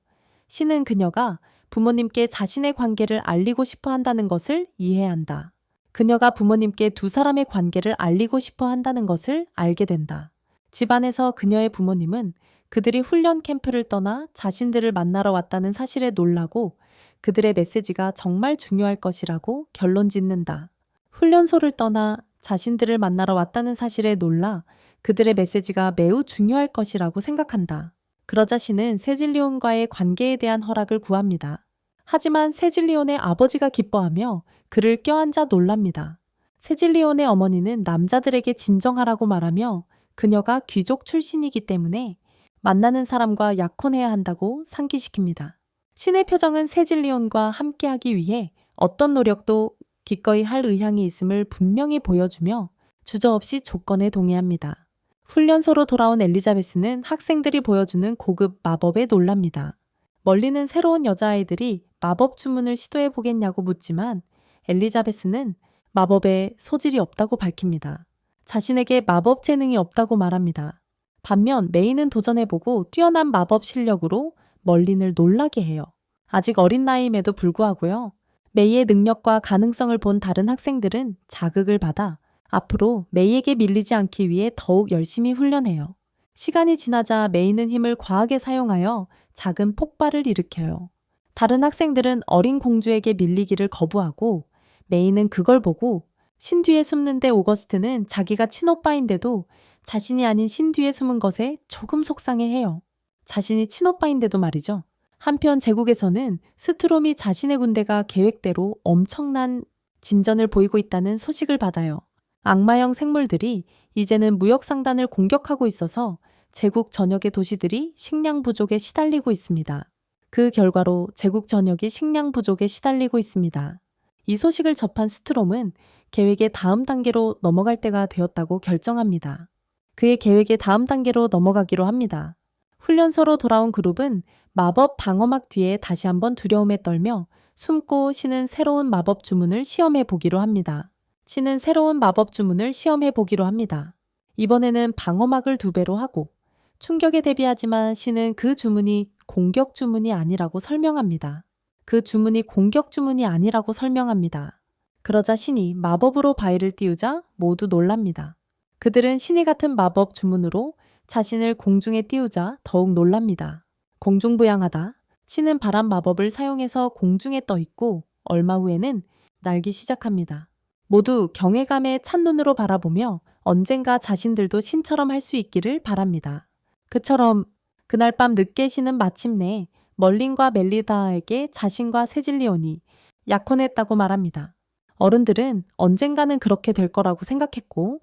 신은 그녀가 부모님께 자신의 관계를 알리고 싶어 한다는 것을 이해한다. 그녀가 부모님께 두 사람의 관계를 알리고 싶어 한다는 것을 알게 된다. 집안에서 그녀의 부모님은 그들이 훈련 캠프를 떠나 자신들을 만나러 왔다는 사실에 놀라고 그들의 메시지가 정말 중요할 것이라고 결론 짓는다. 훈련소를 떠나 자신들을 만나러 왔다는 사실에 놀라 그들의 메시지가 매우 중요할 것이라고 생각한다. 그러자 신은 세질리온과의 관계에 대한 허락을 구합니다. 하지만 세질리온의 아버지가 기뻐하며 그를 껴안자 놀랍니다. 세질리온의 어머니는 남자들에게 진정하라고 말하며 그녀가 귀족 출신이기 때문에 만나는 사람과 약혼해야 한다고 상기시킵니다. 신의 표정은 세질리온과 함께하기 위해 어떤 노력도 기꺼이 할 의향이 있음을 분명히 보여주며 주저없이 조건에 동의합니다. 훈련소로 돌아온 엘리자베스는 학생들이 보여주는 고급 마법에 놀랍니다. 멀리는 새로운 여자아이들이 마법 주문을 시도해 보겠냐고 묻지만 엘리자베스는 마법에 소질이 없다고 밝힙니다. 자신에게 마법 재능이 없다고 말합니다. 반면 메이는 도전해보고 뛰어난 마법 실력으로 멀린을 놀라게 해요. 아직 어린 나이임에도 불구하고요. 메이의 능력과 가능성을 본 다른 학생들은 자극을 받아 앞으로 메이에게 밀리지 않기 위해 더욱 열심히 훈련해요. 시간이 지나자 메이는 힘을 과하게 사용하여 작은 폭발을 일으켜요. 다른 학생들은 어린 공주에게 밀리기를 거부하고 메이는 그걸 보고 신 뒤에 숨는데 오거스트는 자기가 친오빠인데도 자신이 아닌 신 뒤에 숨은 것에 조금 속상해해요. 자신이 친오빠인데도 말이죠. 한편 제국에서는 스트롬이 자신의 군대가 계획대로 엄청난 진전을 보이고 있다는 소식을 받아요. 악마형 생물들이 이제는 무역상단을 공격하고 있어서 제국 전역의 도시들이 식량 부족에 시달리고 있습니다. 그 결과로 제국 전역이 식량 부족에 시달리고 있습니다. 이 소식을 접한 스트롬은 계획의 다음 단계로 넘어갈 때가 되었다고 결정합니다. 그의 계획의 다음 단계로 넘어가기로 합니다. 훈련소로 돌아온 그룹은 마법 방어막 뒤에 다시 한번 두려움에 떨며 숨고 쉬는 새로운 마법 주문을 시험해 보기로 합니다. 신은 새로운 마법 주문을 시험해 보기로 합니다. 이번에는 방어막을 2배로 하고 충격에 대비하지만 신은 그 주문이 공격 주문이 아니라고 설명합니다. 그 주문이 공격 주문이 아니라고 설명합니다. 그러자 신이 마법으로 바위를 띄우자 모두 놀랍니다. 그들은 신이 같은 마법 주문으로 자신을 공중에 띄우자 더욱 놀랍니다. 공중부양하다. 신은 바람 마법을 사용해서 공중에 떠 있고 얼마 후에는 날기 시작합니다. 모두 경외감에 찬 눈으로 바라보며 언젠가 자신들도 신처럼 할 수 있기를 바랍니다. 그처럼 그날 밤 늦게 신은 마침내 멀린과 멜리다에게 자신과 세질리온이 약혼했다고 말합니다. 어른들은 언젠가는 그렇게 될 거라고 생각했고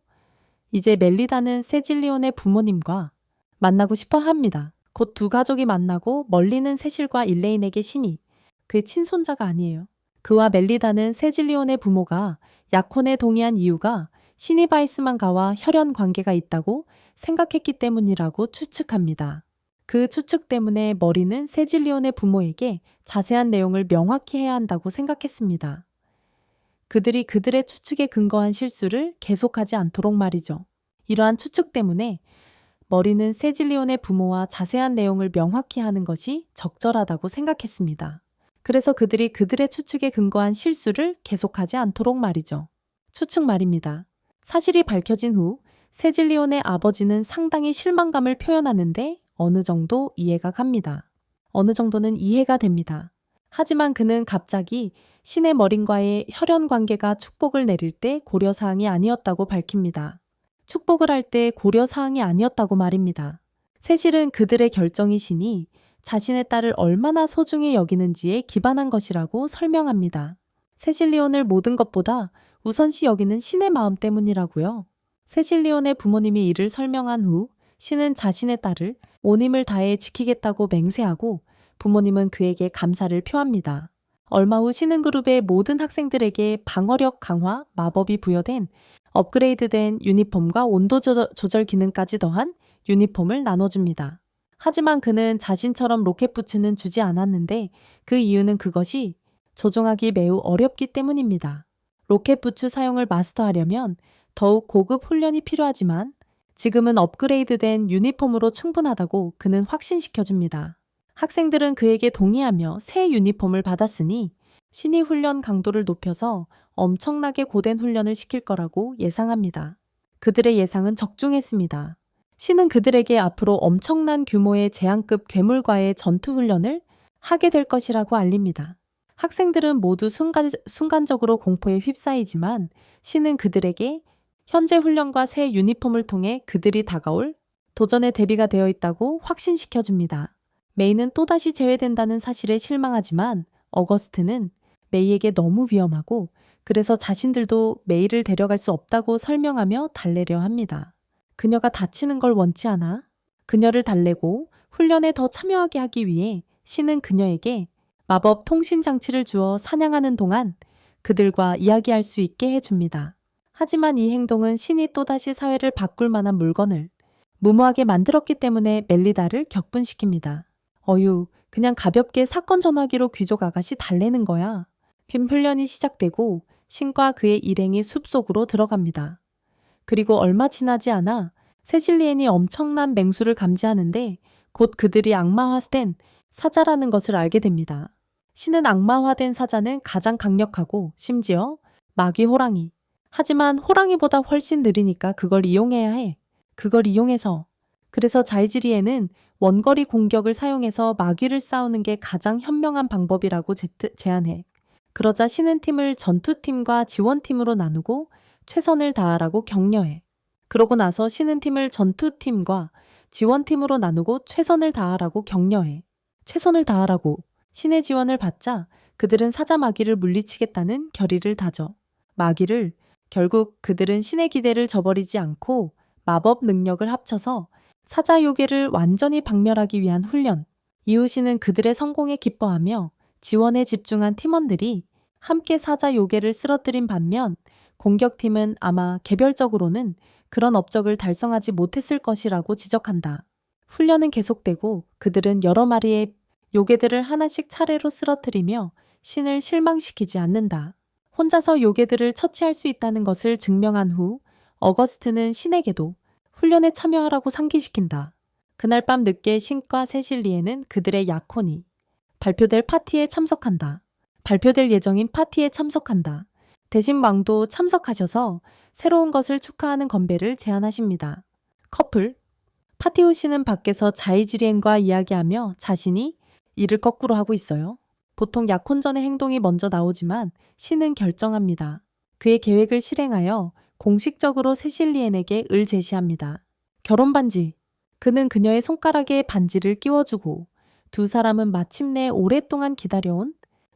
이제 멜리다는 세질리온의 부모님과 만나고 싶어 합니다. 곧 두 가족이 만나고 멀리는 세실과 일레인에게 신이 그의 친손자가 아니에요. 그와 멜리다는 세질리온의 부모가 약혼에 동의한 이유가 시니바이스만가와 혈연 관계가 있다고 생각했기 때문이라고 추측합니다. 그 추측 때문에 머리는 세질리온의 부모에게 자세한 내용을 명확히 해야 한다고 생각했습니다. 그들이 그들의 추측에 근거한 실수를 계속하지 않도록 말이죠. 이러한 추측 때문에 머리는 세질리온의 부모와 자세한 내용을 명확히 하는 것이 적절하다고 생각했습니다. 그래서 그들이 그들의 추측에 근거한 실수를 계속하지 않도록 말이죠. 추측 말입니다. 사실이 밝혀진 후 세질리온의 아버지는 상당히 실망감을 표현하는데 어느 정도 이해가 갑니다. 어느 정도는 이해가 됩니다. 하지만 그는 갑자기 신의 머린과의 혈연 관계가 축복을 내릴 때 고려사항이 아니었다고 밝힙니다. 축복을 할 때 고려사항이 아니었다고 말입니다. 세실은 그들의 결정이시니 자신의 딸을 얼마나 소중히 여기는지에 기반한 것이라고 설명합니다. 세실리온을 모든 것보다 우선시 여기는 신의 마음 때문이라고요. 세실리온의 부모님이 이를 설명한 후 신은 자신의 딸을 온 힘을 다해 지키겠다고 맹세하고 부모님은 그에게 감사를 표합니다. 얼마 후 신은 그룹의 모든 학생들에게 방어력 강화 마법이 부여된 업그레이드된 유니폼과 온도 조절 기능까지 더한 유니폼을 나눠줍니다. 하지만 그는 자신처럼 로켓 부츠는 주지 않았는데 그 이유는 그것이 조종하기 매우 어렵기 때문입니다. 로켓 부츠 사용을 마스터하려면 더욱 고급 훈련이 필요하지만 지금은 업그레이드된 유니폼으로 충분하다고 그는 확신시켜줍니다. 학생들은 그에게 동의하며 새 유니폼을 받았으니 신이 훈련 강도를 높여서 엄청나게 고된 훈련을 시킬 거라고 예상합니다. 그들의 예상은 적중했습니다. 신은 그들에게 앞으로 엄청난 규모의 제한급 괴물과의 전투 훈련을 하게 될 것이라고 알립니다. 학생들은 모두 순간적으로 공포에 휩싸이지만 신은 그들에게 현재 훈련과 새 유니폼을 통해 그들이 다가올 도전에 대비가 되어 있다고 확신시켜줍니다. 메이는 또다시 제외된다는 사실에 실망하지만 어거스트는 메이에게 너무 위험하고 그래서 자신들도 메이를 데려갈 수 없다고 설명하며 달래려 합니다. 그녀가 다치는 걸 원치 않아 그녀를 달래고 훈련에 더 참여하게 하기 위해 신은 그녀에게 마법 통신 장치를 주어 사냥하는 동안 그들과 이야기할 수 있게 해줍니다. 하지만 이 행동은 신이 또다시 사회를 바꿀 만한 물건을 무모하게 만들었기 때문에 멜리다를 격분시킵니다. 어휴, 그냥 가볍게 사건 전화기로 귀족 아가씨 달래는 거야. 훈련이 시작되고 신과 그의 일행이 숲속으로 들어갑니다. 그리고 얼마 지나지 않아 세실리엔이 엄청난 맹수를 감지하는데 곧 그들이 악마화된 사자라는 것을 알게 됩니다. 신은 악마화된 사자는 가장 강력하고 심지어 마귀 호랑이. 하지만 호랑이보다 훨씬 느리니까 그걸 이용해야 해. 그걸 이용해서. 그래서 자이지리에는 원거리 공격을 사용해서 마귀를 싸우는 게 가장 현명한 방법이라고 제안해. 그러자 신은 팀을 전투팀과 지원팀으로 나누고 최선을 다하라고 격려해. 그러고 나서 신은 팀을 전투팀과 지원팀으로 나누고 최선을 다하라고 격려해. 최선을 다하라고. 신의 지원을 받자 그들은 사자 마귀를 물리치겠다는 결의를 다져. 마귀를 결국 그들은 신의 기대를 저버리지 않고 마법 능력을 합쳐서 사자 요괴를 완전히 박멸하기 위한 훈련. 이후 신은 그들의 성공에 기뻐하며 지원에 집중한 팀원들이 함께 사자 요괴를 쓰러뜨린 반면 공격팀은 아마 개별적으로는 그런 업적을 달성하지 못했을 것이라고 지적한다. 훈련은 계속되고 그들은 여러 마리의 요괴들을 하나씩 차례로 쓰러뜨리며 신을 실망시키지 않는다. 혼자서 요괴들을 처치할 수 있다는 것을 증명한 후 어거스트는 신에게도 훈련에 참여하라고 상기시킨다. 그날 밤 늦게 신과 세실리에는 그들의 약혼이 발표될 파티에 참석한다. 발표될 예정인 파티에 참석한다. 대신 왕도 참석하셔서 새로운 것을 축하하는 건배를 제안하십니다. 커플. 파티 후 신은 밖에서 자이지리엔과 이야기하며 자신이 일을 거꾸로 하고 있어요. 보통 약혼 전의 행동이 먼저 나오지만 신은 결정합니다. 그의 계획을 실행하여 공식적으로 세실리엔에게 을 제시합니다. 결혼 반지. 그는 그녀의 손가락에 반지를 끼워주고 두 사람은 마침내 오랫동안 기다려온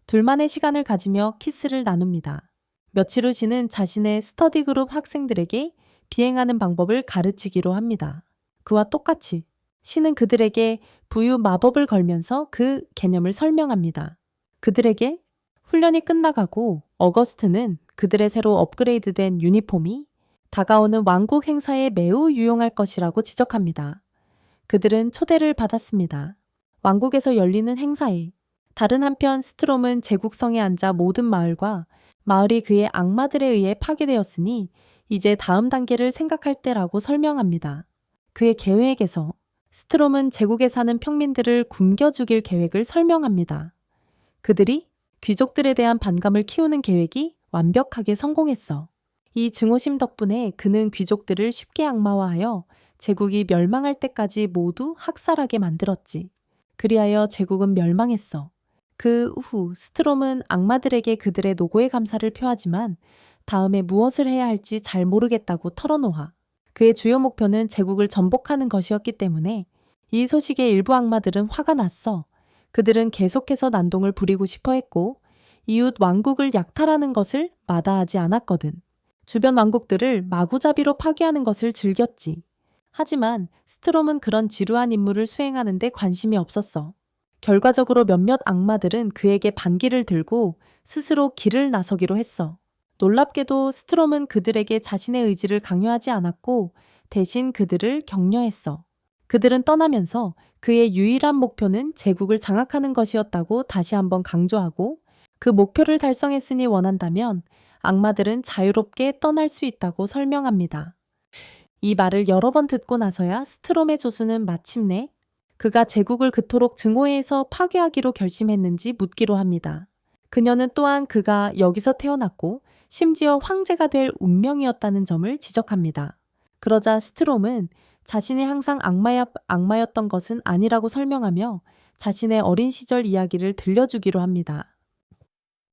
둘만의 시간을 가지며 키스를 나눕니다. 며칠 후 신은 자신의 스터디 그룹 학생들에게 비행하는 방법을 가르치기로 합니다. 그와 똑같이 신은 그들에게 부유 마법을 걸면서 그 개념을 설명합니다. 그들에게 훈련이 끝나가고 어거스트는 그들의 새로 업그레이드된 유니폼이 다가오는 왕국 행사에 매우 유용할 것이라고 지적합니다. 그들은 초대를 받았습니다. 왕국에서 열리는 행사에 다른 한편 스트롬은 제국성에 앉아 모든 마을과 마을이 그의 악마들에 의해 파괴되었으니 이제 다음 단계를 생각할 때라고 설명합니다. 그의 계획에서 스트롬은 제국에 사는 평민들을 굶겨 죽일 계획을 설명합니다. 그들이 귀족들에 대한 반감을 키우는 계획이 완벽하게 성공했어. 이 증오심 덕분에 그는 귀족들을 쉽게 악마화하여 제국이 멸망할 때까지 모두 학살하게 만들었지. 그리하여 제국은 멸망했어. 그 후 스트롬은 악마들에게 그들의 노고의 감사를 표하지만 다음에 무엇을 해야 할지 잘 모르겠다고 털어놓아. 그의 주요 목표는 제국을 전복하는 것이었기 때문에 이 소식에 일부 악마들은 화가 났어. 그들은 계속해서 난동을 부리고 싶어 했고 이웃 왕국을 약탈하는 것을 마다하지 않았거든. 주변 왕국들을 마구잡이로 파괴하는 것을 즐겼지. 하지만 스트롬은 그런 지루한 임무를 수행하는 데 관심이 없었어. 결과적으로 몇몇 악마들은 그에게 반기를 들고 스스로 길을 나서기로 했어. 놀랍게도 스트롬은 그들에게 자신의 의지를 강요하지 않았고 대신 그들을 격려했어. 그들은 떠나면서 그의 유일한 목표는 제국을 장악하는 것이었다고 다시 한번 강조하고 그 목표를 달성했으니 원한다면 악마들은 자유롭게 떠날 수 있다고 설명합니다. 이 말을 여러 번 듣고 나서야 스트롬의 조수는 마침내 그가 제국을 그토록 증오해서 파괴하기로 결심했는지 묻기로 합니다. 그녀는 또한 그가 여기서 태어났고 심지어 황제가 될 운명이었다는 점을 지적합니다. 그러자 스트롬은 자신이 항상 악마였던 것은 아니라고 설명하며 자신의 어린 시절 이야기를 들려주기로 합니다.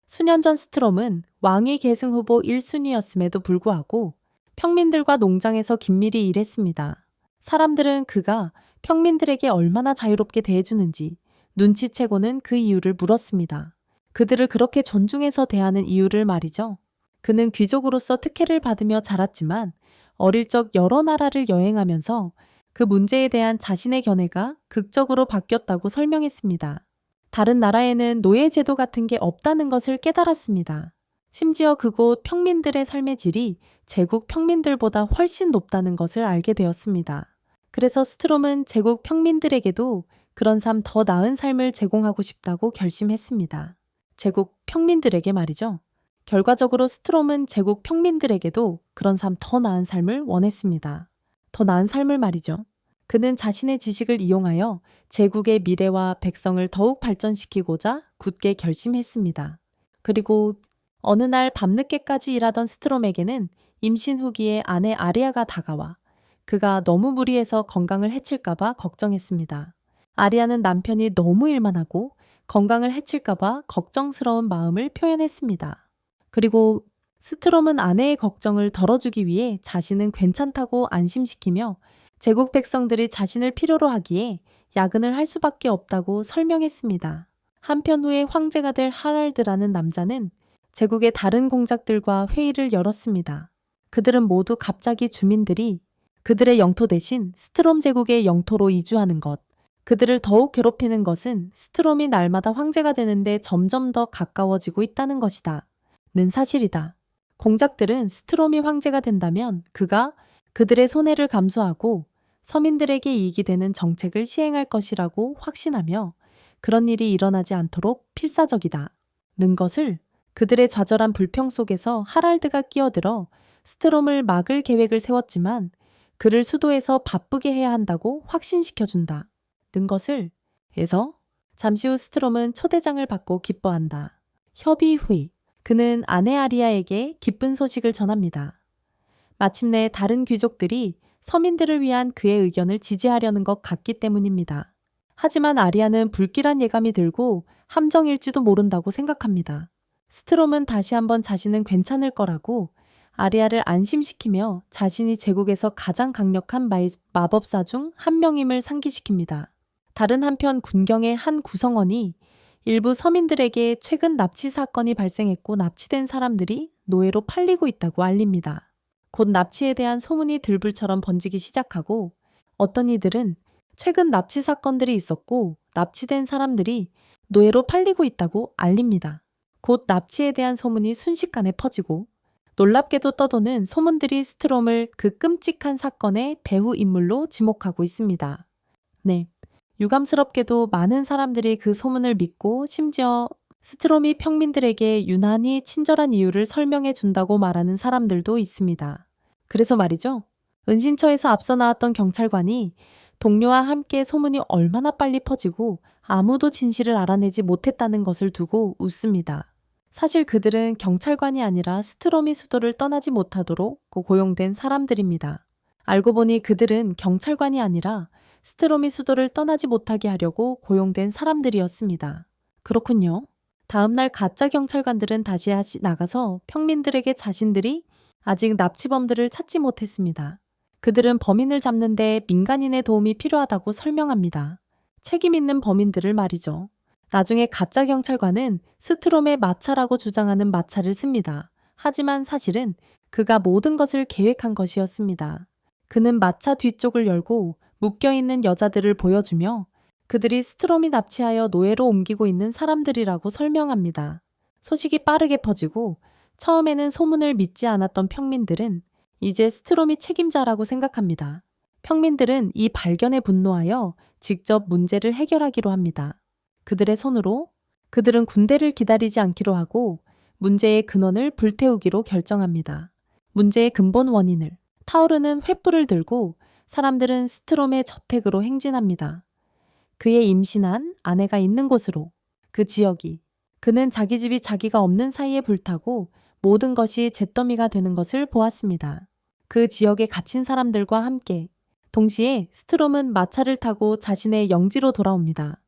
수년 전 스트롬은 왕위 계승 후보 1순위였음에도 불구하고 평민들과 농장에서 긴밀히 일했습니다. 사람들은 그가 평민들에게 얼마나 자유롭게 대해주는지 눈치채고는 그 이유를 물었습니다. 그들을 그렇게 존중해서 대하는 이유를 말이죠. 그는 귀족으로서 특혜를 받으며 자랐지만 어릴 적 여러 나라를 여행하면서 그 문제에 대한 자신의 견해가 극적으로 바뀌었다고 설명했습니다. 다른 나라에는 노예제도 같은 게 없다는 것을 깨달았습니다. 심지어 그곳 평민들의 삶의 질이 제국 평민들보다 훨씬 높다는 것을 알게 되었습니다. 그래서 스트롬은 제국 평민들에게도 그런 더 나은 삶을 제공하고 싶다고 결심했습니다. 제국 평민들에게 말이죠. 결과적으로 스트롬은 제국 평민들에게도 그런 삶 더 나은 삶을 원했습니다. 더 나은 삶을 말이죠. 그는 자신의 지식을 이용하여 제국의 미래와 백성을 더욱 발전시키고자 굳게 결심했습니다. 그리고 어느 날 밤늦게까지 일하던 스트롬에게는 임신 후기에 아내 아리아가 다가와 그가 너무 무리해서 건강을 해칠까봐 걱정했습니다. 아리아는 남편이 너무 일만 하고 건강을 해칠까봐 걱정스러운 마음을 표현했습니다. 그리고 스트롬은 아내의 걱정을 덜어주기 위해 자신은 괜찮다고 안심시키며 제국 백성들이 자신을 필요로 하기에 야근을 할 수밖에 없다고 설명했습니다. 한편 후에 황제가 될 하랄드라는 남자는 제국의 다른 공작들과 회의를 열었습니다. 그들은 모두 갑자기 주민들이 그들의 영토 대신 스트롬 제국의 영토로 이주하는 것, 그들을 더욱 괴롭히는 것은 스트롬이 날마다 황제가 되는데 점점 더 가까워지고 있다는 것이다. 는 사실이다. 공작들은 스트롬이 황제가 된다면 그가 그들의 손해를 감수하고 서민들에게 이익이 되는 정책을 시행할 것이라고 확신하며 그런 일이 일어나지 않도록 필사적이다. 는 것을 그들의 좌절한 불평 속에서 하랄드가 끼어들어 스트롬을 막을 계획을 세웠지만 그를 수도에서 바쁘게 해야 한다고 확신시켜준다. 는 것을 해서 잠시 후 스트롬은 초대장을 받고 기뻐한다. 협의 후에 그는 아내 아리아에게 기쁜 소식을 전합니다. 마침내 다른 귀족들이 서민들을 위한 그의 의견을 지지하려는 것 같기 때문입니다. 하지만 아리아는 불길한 예감이 들고 함정일지도 모른다고 생각합니다. 스트롬은 다시 한번 자신은 괜찮을 거라고 아리아를 안심시키며 자신이 제국에서 가장 강력한 마법사 중 한 명임을 상기시킵니다. 다른 한편 군경의 한 구성원이 일부 서민들에게 최근 납치 사건이 발생했고 납치된 사람들이 노예로 팔리고 있다고 알립니다. 곧 납치에 대한 소문이 들불처럼 번지기 시작하고 어떤 이들은 최근 납치 사건들이 있었고 납치된 사람들이 노예로 팔리고 있다고 알립니다. 곧 납치에 대한 소문이 순식간에 퍼지고 놀랍게도 떠도는 소문들이 스트롬을 그 끔찍한 사건의 배후 인물로 지목하고 있습니다. 네, 유감스럽게도 많은 사람들이 그 소문을 믿고 심지어 스트롬이 평민들에게 유난히 친절한 이유를 설명해 준다고 말하는 사람들도 있습니다. 그래서 말이죠. 은신처에서 앞서 나왔던 경찰관이 동료와 함께 소문이 얼마나 빨리 퍼지고 아무도 진실을 알아내지 못했다는 것을 두고 웃습니다. 사실 그들은 경찰관이 아니라 스트롬이 수도를 떠나지 못하도록 고용된 사람들입니다. 알고 보니 그들은 경찰관이 아니라 스트롬이 수도를 떠나지 못하게 하려고 고용된 사람들이었습니다. 그렇군요. 다음날 가짜 경찰관들은 다시 나가서 평민들에게 자신들이 아직 납치범들을 찾지 못했습니다. 그들은 범인을 잡는데 민간인의 도움이 필요하다고 설명합니다. 책임 있는 범인들을 말이죠. 나중에 가짜 경찰관은 스트롬의 마차라고 주장하는 마차를 씁니다. 하지만 사실은 그가 모든 것을 계획한 것이었습니다. 그는 마차 뒤쪽을 열고 묶여있는 여자들을 보여주며 그들이 스트롬이 납치하여 노예로 옮기고 있는 사람들이라고 설명합니다. 소식이 빠르게 퍼지고 처음에는 소문을 믿지 않았던 평민들은 이제 스트롬이 책임자라고 생각합니다. 평민들은 이 발견에 분노하여 직접 문제를 해결하기로 합니다. 그들의 손으로 그들은 군대를 기다리지 않기로 하고 문제의 근원을 불태우기로 결정합니다. 문제의 근본 원인을 타오르는 횃불을 들고 사람들은 스트롬의 저택으로 행진합니다. 그의 임신한 아내가 있는 곳으로 그 지역이 그는 자기 집이 자기가 없는 사이에 불타고 모든 것이 잿더미가 되는 것을 보았습니다. 그 지역에 갇힌 사람들과 함께 동시에 스트롬은 마차를 타고 자신의 영지로 돌아옵니다.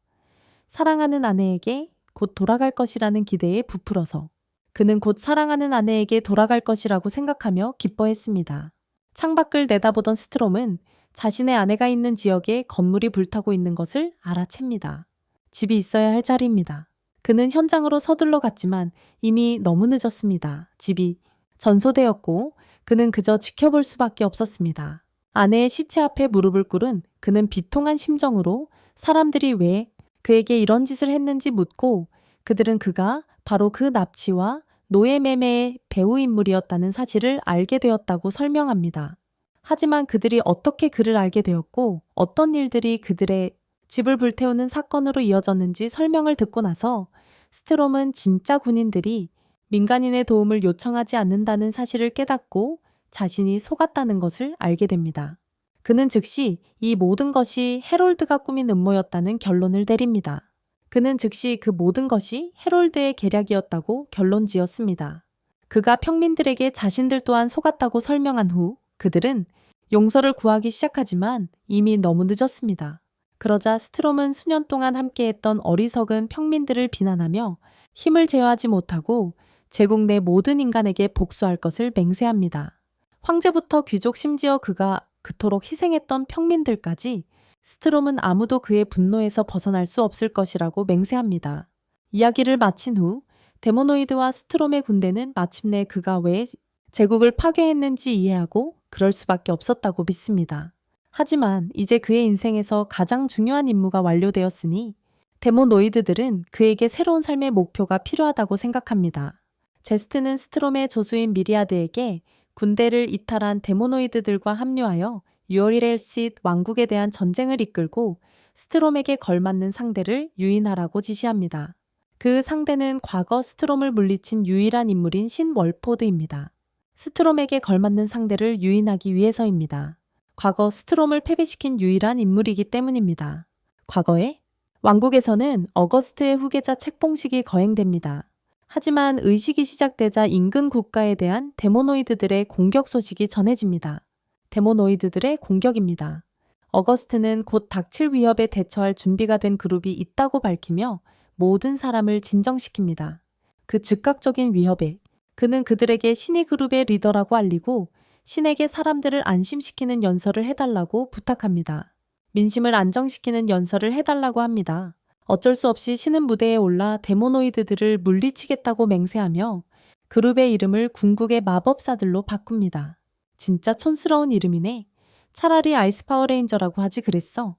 사랑하는 아내에게 곧 돌아갈 것이라는 기대에 부풀어서 그는 곧 사랑하는 아내에게 돌아갈 것이라고 생각하며 기뻐했습니다. 창밖을 내다보던 스트롬은 자신의 아내가 있는 지역에 건물이 불타고 있는 것을 알아챕니다. 집이 있어야 할 자리입니다. 그는 현장으로 서둘러 갔지만 이미 너무 늦었습니다. 집이 전소되었고 그는 그저 지켜볼 수밖에 없었습니다. 아내의 시체 앞에 무릎을 꿇은 그는 비통한 심정으로 사람들이 왜 그에게 이런 짓을 했는지 묻고 그들은 그가 바로 그 납치와 노예 매매의 배후 인물이었다는 사실을 알게 되었다고 설명합니다. 하지만 그들이 어떻게 그를 알게 되었고 어떤 일들이 그들의 집을 불태우는 사건으로 이어졌는지 설명을 듣고 나서 스트롬은 진짜 군인들이 민간인의 도움을 요청하지 않는다는 사실을 깨닫고 자신이 속았다는 것을 알게 됩니다. 그는 즉시 이 모든 것이 해롤드가 꾸민 음모였다는 결론을 내립니다. 그는 즉시 그 모든 것이 해롤드의 계략이었다고 결론 지었습니다. 그가 평민들에게 자신들 또한 속았다고 설명한 후 그들은 용서를 구하기 시작하지만 이미 너무 늦었습니다. 그러자 스트롬은 수년 동안 함께했던 어리석은 평민들을 비난하며 힘을 제어하지 못하고 제국 내 모든 인간에게 복수할 것을 맹세합니다. 황제부터 귀족 심지어 그가 그토록 희생했던 평민들까지 스트롬은 아무도 그의 분노에서 벗어날 수 없을 것이라고 맹세합니다. 이야기를 마친 후 데모노이드와 스트롬의 군대는 마침내 그가 왜 제국을 파괴했는지 이해하고 그럴 수밖에 없었다고 믿습니다. 하지만 이제 그의 인생에서 가장 중요한 임무가 완료되었으니 데모노이드들은 그에게 새로운 삶의 목표가 필요하다고 생각합니다. 제스트는 스트롬의 조수인 미리아드에게 군대를 이탈한 데모노이드들과 합류하여 유어리렐싯 왕국에 대한 전쟁을 이끌고 스트롬에게 걸맞는 상대를 유인하라고 지시합니다. 그 상대는 과거 스트롬을 물리친 유일한 인물인 신 월포드입니다. 스트롬에게 걸맞는 상대를 유인하기 위해서입니다. 과거 스트롬을 패배시킨 유일한 인물이기 때문입니다. 과거에 왕국에서는 어거스트의 후계자 책봉식이 거행됩니다. 하지만 의식이 시작되자 인근 국가에 대한 데모노이드들의 공격 소식이 전해집니다. 데모노이드들의 공격입니다. 어거스트는 곧 닥칠 위협에 대처할 준비가 된 그룹이 있다고 밝히며 모든 사람을 진정시킵니다. 그 즉각적인 위협에 그는 그들에게 신이 그룹의 리더라고 알리고 신에게 사람들을 안심시키는 연설을 해달라고 부탁합니다. 민심을 안정시키는 연설을 해달라고 합니다. 어쩔 수 없이 신은 무대에 올라 데모노이드들을 물리치겠다고 맹세하며 그룹의 이름을 궁극의 마법사들로 바꿉니다. 진짜 촌스러운 이름이네. 차라리 아이스 파워레인저라고 하지 그랬어.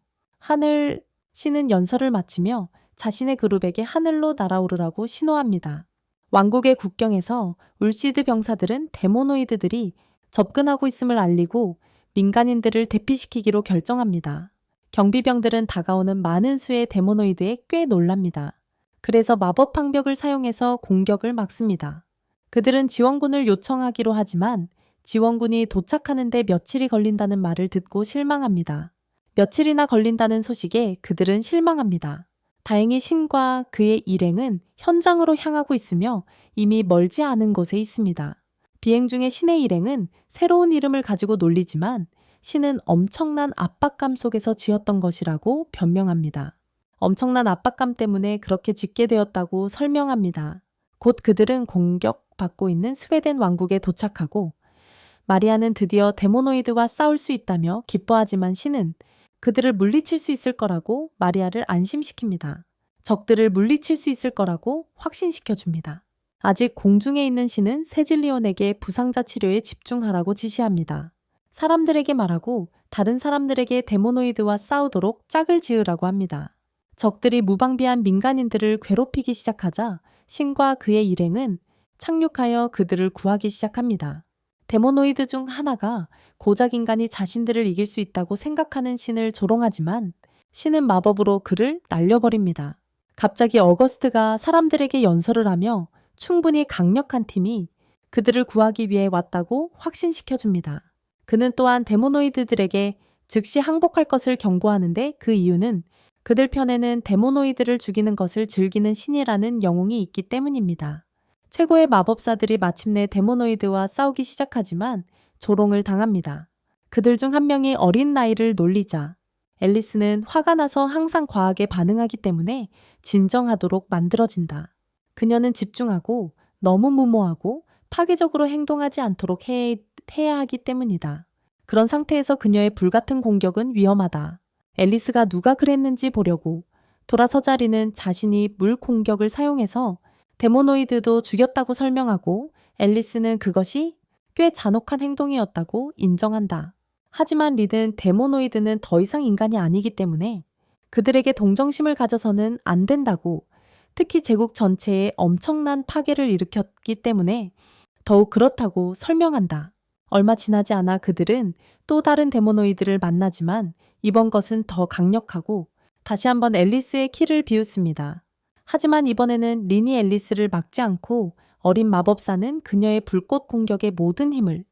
신은 연설을 마치며 자신의 그룹에게 하늘로 날아오르라고 신호합니다. 왕국의 국경에서 울시드 병사들은 데모노이드들이 접근하고 있음을 알리고 민간인들을 대피시키기로 결정합니다. 경비병들은 다가오는 많은 수의 데모노이드에 꽤 놀랍니다. 그래서 마법 방벽을 사용해서 공격을 막습니다. 그들은 지원군을 요청하기로 하지만 지원군이 도착하는데 며칠이 걸린다는 말을 듣고 실망합니다. 며칠이나 걸린다는 소식에 그들은 실망합니다. 다행히 신과 그의 일행은 현장으로 향하고 있으며 이미 멀지 않은 곳에 있습니다. 비행 중에 신의 일행은 새로운 이름을 가지고 놀리지만 신은 엄청난 압박감 속에서 지었던 것이라고 변명합니다. 엄청난 압박감 때문에 그렇게 짓게 되었다고 설명합니다. 곧 그들은 공격받고 있는 스웨덴 왕국에 도착하고 마리아는 드디어 데모노이드와 싸울 수 있다며 기뻐하지만 신은 그들을 물리칠 수 있을 거라고 마리아를 안심시킵니다. 적들을 물리칠 수 있을 거라고 확신시켜줍니다. 아직 공중에 있는 신은 세질리온에게 부상자 치료에 집중하라고 지시합니다. 사람들에게 말하고 다른 사람들에게 데모노이드와 싸우도록 짝을 지으라고 합니다. 적들이 무방비한 민간인들을 괴롭히기 시작하자 신과 그의 일행은 착륙하여 그들을 구하기 시작합니다. 데모노이드 중 하나가 고작 인간이 자신들을 이길 수 있다고 생각하는 신을 조롱하지만 신은 마법으로 그를 날려버립니다. 갑자기 어거스트가 사람들에게 연설을 하며 충분히 강력한 팀이 그들을 구하기 위해 왔다고 확신시켜줍니다. 그는 또한 데모노이드들에게 즉시 항복할 것을 경고하는데 그 이유는 그들 편에는 데모노이드를 죽이는 것을 즐기는 신이라는 영웅이 있기 때문입니다. 최고의 마법사들이 마침내 데모노이드와 싸우기 시작하지만 조롱을 당합니다. 그들 중 한 명이 어린 나이를 놀리자 앨리스는 화가 나서 항상 과하게 반응하기 때문에 진정하도록 만들어진다. 그녀는 집중하고 너무 무모하고 파괴적으로 행동하지 않도록 해야 하기 때문이다. 그런 상태에서 그녀의 불같은 공격은 위험하다. 앨리스가 누가 그랬는지 보려고 돌아서자 리는 자신이 물 공격을 사용해서 데모노이드도 죽였다고 설명하고 앨리스는 그것이 꽤 잔혹한 행동이었다고 인정한다. 하지만 리는 데모노이드는 더 이상 인간이 아니기 때문에 그들에게 동정심을 가져서는 안 된다고, 특히 제국 전체에 엄청난 파괴를 일으켰기 때문에 더욱 그렇다고 설명한다. 얼마 지나지 않아 그들은 또 다른 데모노이드를 만나지만 이번 것은 더 강력하고 다시 한번 앨리스의 키를 비웃습니다. 하지만 이번에는 린이 앨리스를 막지 않고 어린 마법사는 그녀의 불꽃 공격의 모든 힘을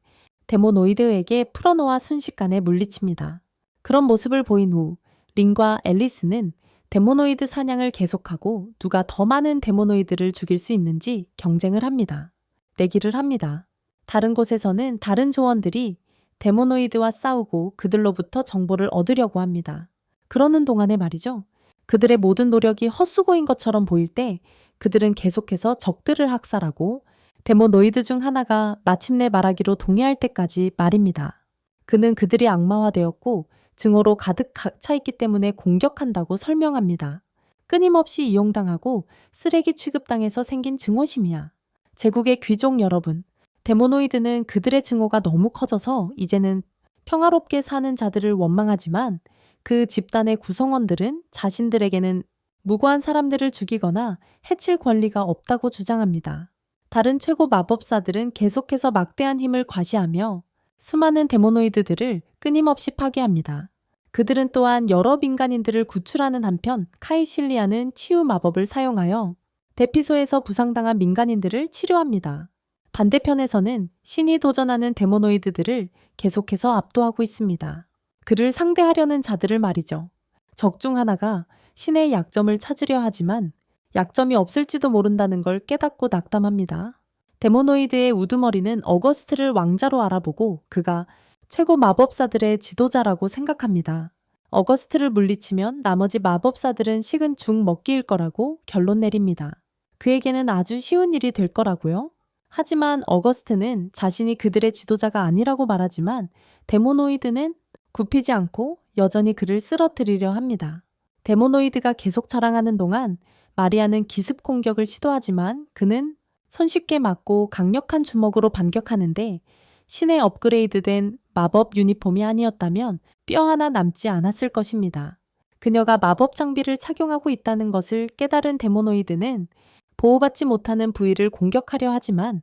데모노이드에게 풀어놓아 순식간에 물리칩니다. 그런 모습을 보인 후 린과 앨리스는 데모노이드 사냥을 계속하고 누가 더 많은 데모노이드를 죽일 수 있는지 경쟁을 합니다. 내기를 합니다. 다른 곳에서는 다른 조원들이 데모노이드와 싸우고 그들로부터 정보를 얻으려고 합니다. 그러는 동안에 말이죠. 그들의 모든 노력이 헛수고인 것처럼 보일 때 그들은 계속해서 적들을 학살하고 데모노이드 중 하나가 마침내 말하기로 동의할 때까지 말입니다. 그는 그들이 악마화되었고 증오로 가득 차 있기 때문에 공격한다고 설명합니다. 끊임없이 이용당하고 쓰레기 취급당해서 생긴 증오심이야. 제국의 귀족 여러분, 데모노이드는 그들의 증오가 너무 커져서 이제는 평화롭게 사는 자들을 원망하지만 그 집단의 구성원들은 자신들에게는 무고한 사람들을 죽이거나 해칠 권리가 없다고 주장합니다. 다른 최고 마법사들은 계속해서 막대한 힘을 과시하며 수많은 데모노이드들을 끊임없이 파괴합니다. 그들은 또한 여러 민간인들을 구출하는 한편 카이실리아는 치유 마법을 사용하여 대피소에서 부상당한 민간인들을 치료합니다. 반대편에서는 신이 도전하는 데모노이드들을 계속해서 압도하고 있습니다. 그를 상대하려는 자들을 말이죠. 적 중 하나가 신의 약점을 찾으려 하지만 약점이 없을지도 모른다는 걸 깨닫고 낙담합니다. 데모노이드의 우두머리는 어거스트를 왕자로 알아보고 그가 최고 마법사들의 지도자라고 생각합니다. 어거스트를 물리치면 나머지 마법사들은 식은 죽 먹기일 거라고 결론 내립니다. 그에게는 아주 쉬운 일이 될 거라고요. 하지만 어거스트는 자신이 그들의 지도자가 아니라고 말하지만 데모노이드는 굽히지 않고 여전히 그를 쓰러뜨리려 합니다. 데모노이드가 계속 자랑하는 동안 마리아는 기습 공격을 시도하지만 그는 손쉽게 맞고 강력한 주먹으로 반격하는데 신의 업그레이드된 마법 유니폼이 아니었다면 뼈 하나 남지 않았을 것입니다. 그녀가 마법 장비를 착용하고 있다는 것을 깨달은 데모노이드는 보호받지 못하는 부위를 공격하려 하지만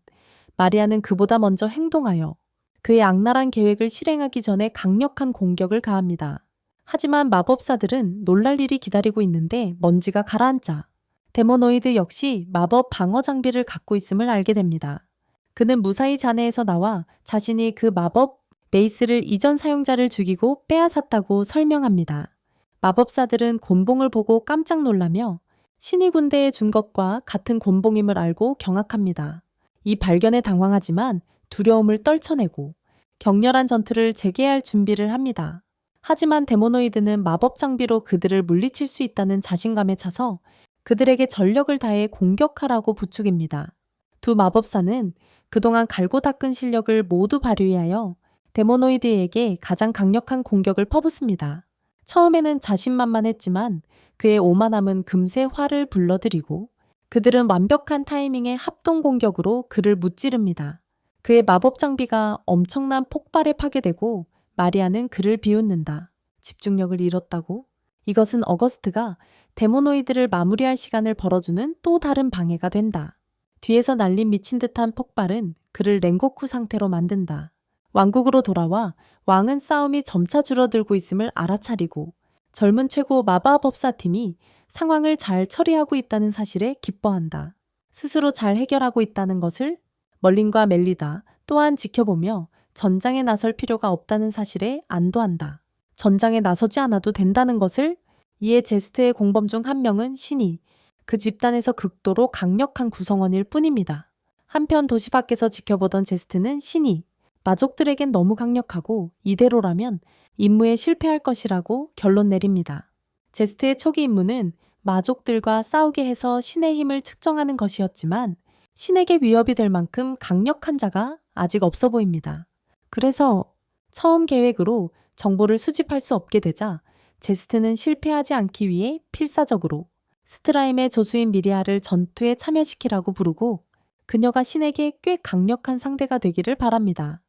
마리아는 그보다 먼저 행동하여 그의 악랄한 계획을 실행하기 전에 강력한 공격을 가합니다. 하지만 마법사들은 놀랄 일이 기다리고 있는데 먼지가 가라앉자 데모노이드 역시 마법 방어 장비를 갖고 있음을 알게 됩니다. 그는 무사히 잔해에서 나와 자신이 그 마법 메이스를 이전 사용자를 죽이고 빼앗았다고 설명합니다. 마법사들은 곤봉을 보고 깜짝 놀라며 신이 군대에 준 것과 같은 곤봉임을 알고 경악합니다. 이 발견에 당황하지만 두려움을 떨쳐내고 격렬한 전투를 재개할 준비를 합니다. 하지만 데모노이드는 마법 장비로 그들을 물리칠 수 있다는 자신감에 차서 그들에게 전력을 다해 공격하라고 부추깁니다. 두 마법사는 그동안 갈고 닦은 실력을 모두 발휘하여 데모노이드에게 가장 강력한 공격을 퍼붓습니다. 처음에는 자신만만했지만 그의 오만함은 금세 화를 불러들이고 그들은 완벽한 타이밍의 합동 공격으로 그를 무찌릅니다. 그의 마법 장비가 엄청난 폭발에 파괴되고 마리아는 그를 비웃는다. 집중력을 잃었다고? 이것은 어거스트가 데모노이드를 마무리할 시간을 벌어주는 또 다른 방해가 된다. 뒤에서 날린 미친 듯한 폭발은 그를 랭고쿠 상태로 만든다. 왕국으로 돌아와 왕은 싸움이 점차 줄어들고 있음을 알아차리고 젊은 최고 마법사 팀이 상황을 잘 처리하고 있다는 사실에 기뻐한다. 스스로 잘 해결하고 있다는 것을 멀린과 멜리다 또한 지켜보며 전장에 나설 필요가 없다는 사실에 안도한다. 전장에 나서지 않아도 된다는 것을 이에 제스트의 공범 중 한 명은 신이 그 집단에서 극도로 강력한 구성원일 뿐입니다. 한편 도시 밖에서 지켜보던 제스트는 신이 마족들에겐 너무 강력하고 이대로라면 임무에 실패할 것이라고 결론 내립니다. 제스트의 초기 임무는 마족들과 싸우게 해서 신의 힘을 측정하는 것이었지만 신에게 위협이 될 만큼 강력한 자가 아직 없어 보입니다. 그래서 처음 계획으로 정보를 수집할 수 없게 되자 제스트는 실패하지 않기 위해 필사적으로 스트라임의 조수인 미리아를 전투에 참여시키라고 부르고 그녀가 신에게 꽤 강력한 상대가 되기를 바랍니다.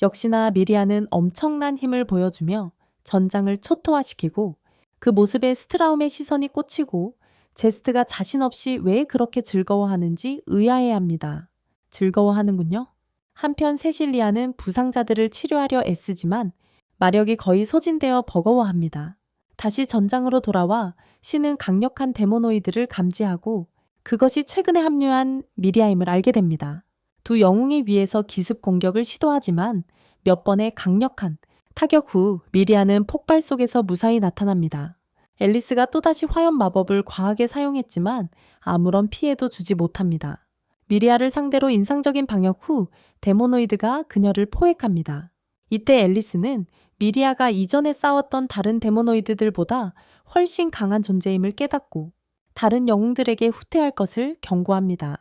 역시나 미리아는 엄청난 힘을 보여주며 전장을 초토화시키고 그 모습에 스트라움의 시선이 꽂히고 제스트가 자신 없이 왜 그렇게 즐거워하는지 의아해합니다. 즐거워하는군요. 한편 세실리아는 부상자들을 치료하려 애쓰지만 마력이 거의 소진되어 버거워합니다. 다시 전장으로 돌아와 신은 강력한 데모노이드를 감지하고 그것이 최근에 합류한 미리아임을 알게 됩니다. 두 영웅이 위에서 기습 공격을 시도하지만 몇 번의 강력한 타격 후 미리아는 폭발 속에서 무사히 나타납니다. 앨리스가 또다시 화염 마법을 과하게 사용했지만 아무런 피해도 주지 못합니다. 미리아를 상대로 인상적인 방역 후 데모노이드가 그녀를 포획합니다. 이때 앨리스는 미리아가 이전에 싸웠던 다른 데모노이드들보다 훨씬 강한 존재임을 깨닫고 다른 영웅들에게 후퇴할 것을 경고합니다.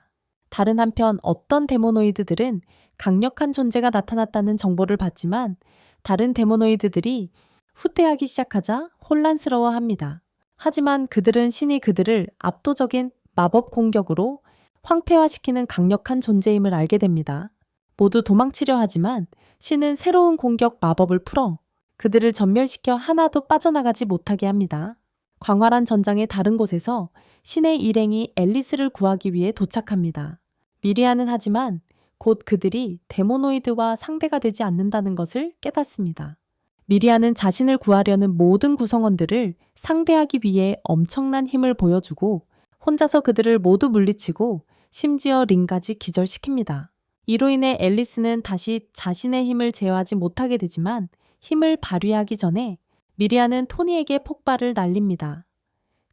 다른 한편 어떤 데모노이드들은 강력한 존재가 나타났다는 정보를 받지만 다른 데모노이드들이 후퇴하기 시작하자 혼란스러워합니다. 하지만 그들은 신이 그들을 압도적인 마법 공격으로 황폐화시키는 강력한 존재임을 알게 됩니다. 모두 도망치려 하지만 신은 새로운 공격 마법을 풀어 그들을 전멸시켜 하나도 빠져나가지 못하게 합니다. 광활한 전장의 다른 곳에서 신의 일행이 앨리스를 구하기 위해 도착합니다. 미리아는 하지만 곧 그들이 데모노이드와 상대가 되지 않는다는 것을 깨닫습니다. 미리아는 자신을 구하려는 모든 구성원들을 상대하기 위해 엄청난 힘을 보여주고 혼자서 그들을 모두 물리치고 심지어 링까지 기절시킵니다. 이로 인해 앨리스는 다시 자신의 힘을 제어하지 못하게 되지만 힘을 발휘하기 전에 미리아는 토니에게 폭발을 날립니다.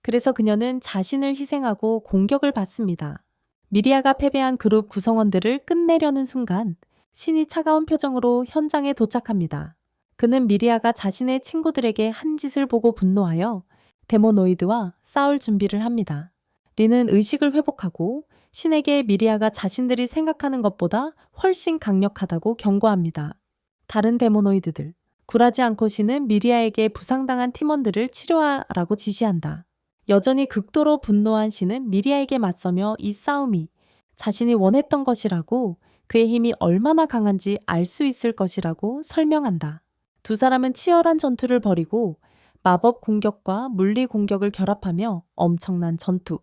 그래서 그녀는 자신을 희생하고 공격을 받습니다. 미리아가 패배한 그룹 구성원들을 끝내려는 순간 신이 차가운 표정으로 현장에 도착합니다. 그는 미리아가 자신의 친구들에게 한 짓을 보고 분노하여 데모노이드와 싸울 준비를 합니다. 리는 의식을 회복하고 신에게 미리아가 자신들이 생각하는 것보다 훨씬 강력하다고 경고합니다. 다른 데모노이드들, 굴하지 않고 신은 미리아에게 부상당한 팀원들을 치료하라고 지시한다. 여전히 극도로 분노한 신은 미리아에게 맞서며 이 싸움이 자신이 원했던 것이라고 그의 힘이 얼마나 강한지 알 수 있을 것이라고 설명한다. 두 사람은 치열한 전투를 벌이고 마법 공격과 물리 공격을 결합하며 엄청난 전투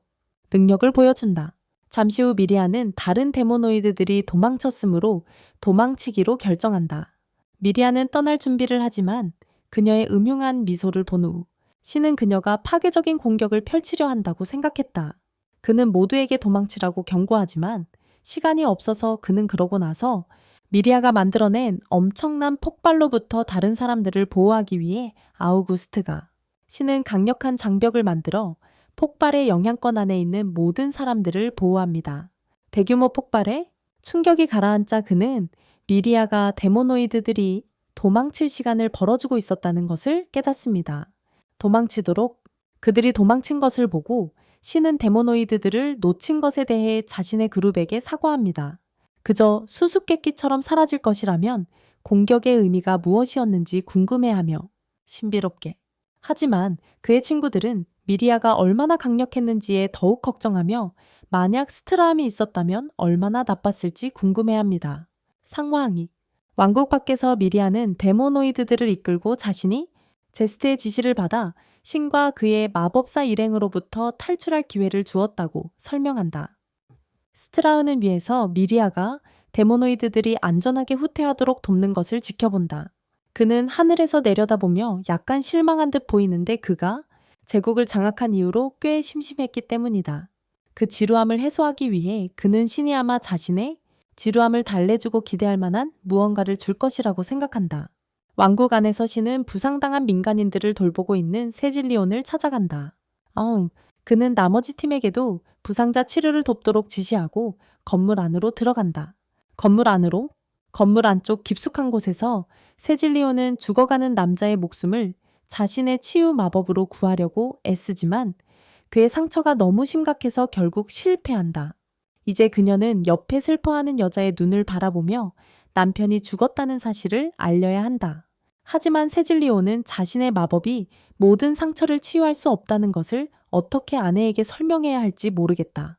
능력을 보여준다. 잠시 후 미리아는 다른 데모노이드들이 도망쳤으므로 도망치기로 결정한다. 미리아는 떠날 준비를 하지만 그녀의 음흉한 미소를 본 후 신은 그녀가 파괴적인 공격을 펼치려 한다고 생각했다. 그는 모두에게 도망치라고 경고하지만 시간이 없어서 그는 그러고 나서 미리아가 만들어낸 엄청난 폭발로부터 다른 사람들을 보호하기 위해 아우구스트가 신은 강력한 장벽을 만들어 폭발의 영향권 안에 있는 모든 사람들을 보호합니다. 대규모 폭발에 충격이 가라앉자 그는 미리아가 데모노이드들이 도망칠 시간을 벌어주고 있었다는 것을 깨닫습니다. 도망치도록 그들이 도망친 것을 보고 신은 데모노이드들을 놓친 것에 대해 자신의 그룹에게 사과합니다. 그저 수수께끼처럼 사라질 것이라면 공격의 의미가 무엇이었는지 궁금해하며 신비롭게. 하지만 그의 친구들은 미리아가 얼마나 강력했는지에 더욱 걱정하며 만약 스트라함이 있었다면 얼마나 나빴을지 궁금해합니다. 상황이 왕국 밖에서 미리아는 데모노이드들을 이끌고 자신이 제스트의 지시를 받아 신과 그의 마법사 일행으로부터 탈출할 기회를 주었다고 설명한다. 스트라흐는 위에서 미리아가 데모노이드들이 안전하게 후퇴하도록 돕는 것을 지켜본다. 그는 하늘에서 내려다보며 약간 실망한 듯 보이는데 그가 제국을 장악한 이후로 꽤 심심했기 때문이다. 그 지루함을 해소하기 위해 그는 신이 아마 자신의 지루함을 달래주고 기대할 만한 무언가를 줄 것이라고 생각한다. 왕국 안에서 신은 부상당한 민간인들을 돌보고 있는 세질리온을 찾아간다. 그는 나머지 팀에게도 부상자 치료를 돕도록 지시하고 건물 안으로 들어간다. 건물 안쪽 깊숙한 곳에서 세질리온은 죽어가는 남자의 목숨을 자신의 치유 마법으로 구하려고 애쓰지만 그의 상처가 너무 심각해서 결국 실패한다. 이제 그녀는 옆에 슬퍼하는 여자의 눈을 바라보며 남편이 죽었다는 사실을 알려야 한다. 하지만 세질리온은 자신의 마법이 모든 상처를 치유할 수 없다는 것을 어떻게 아내에게 설명해야 할지 모르겠다.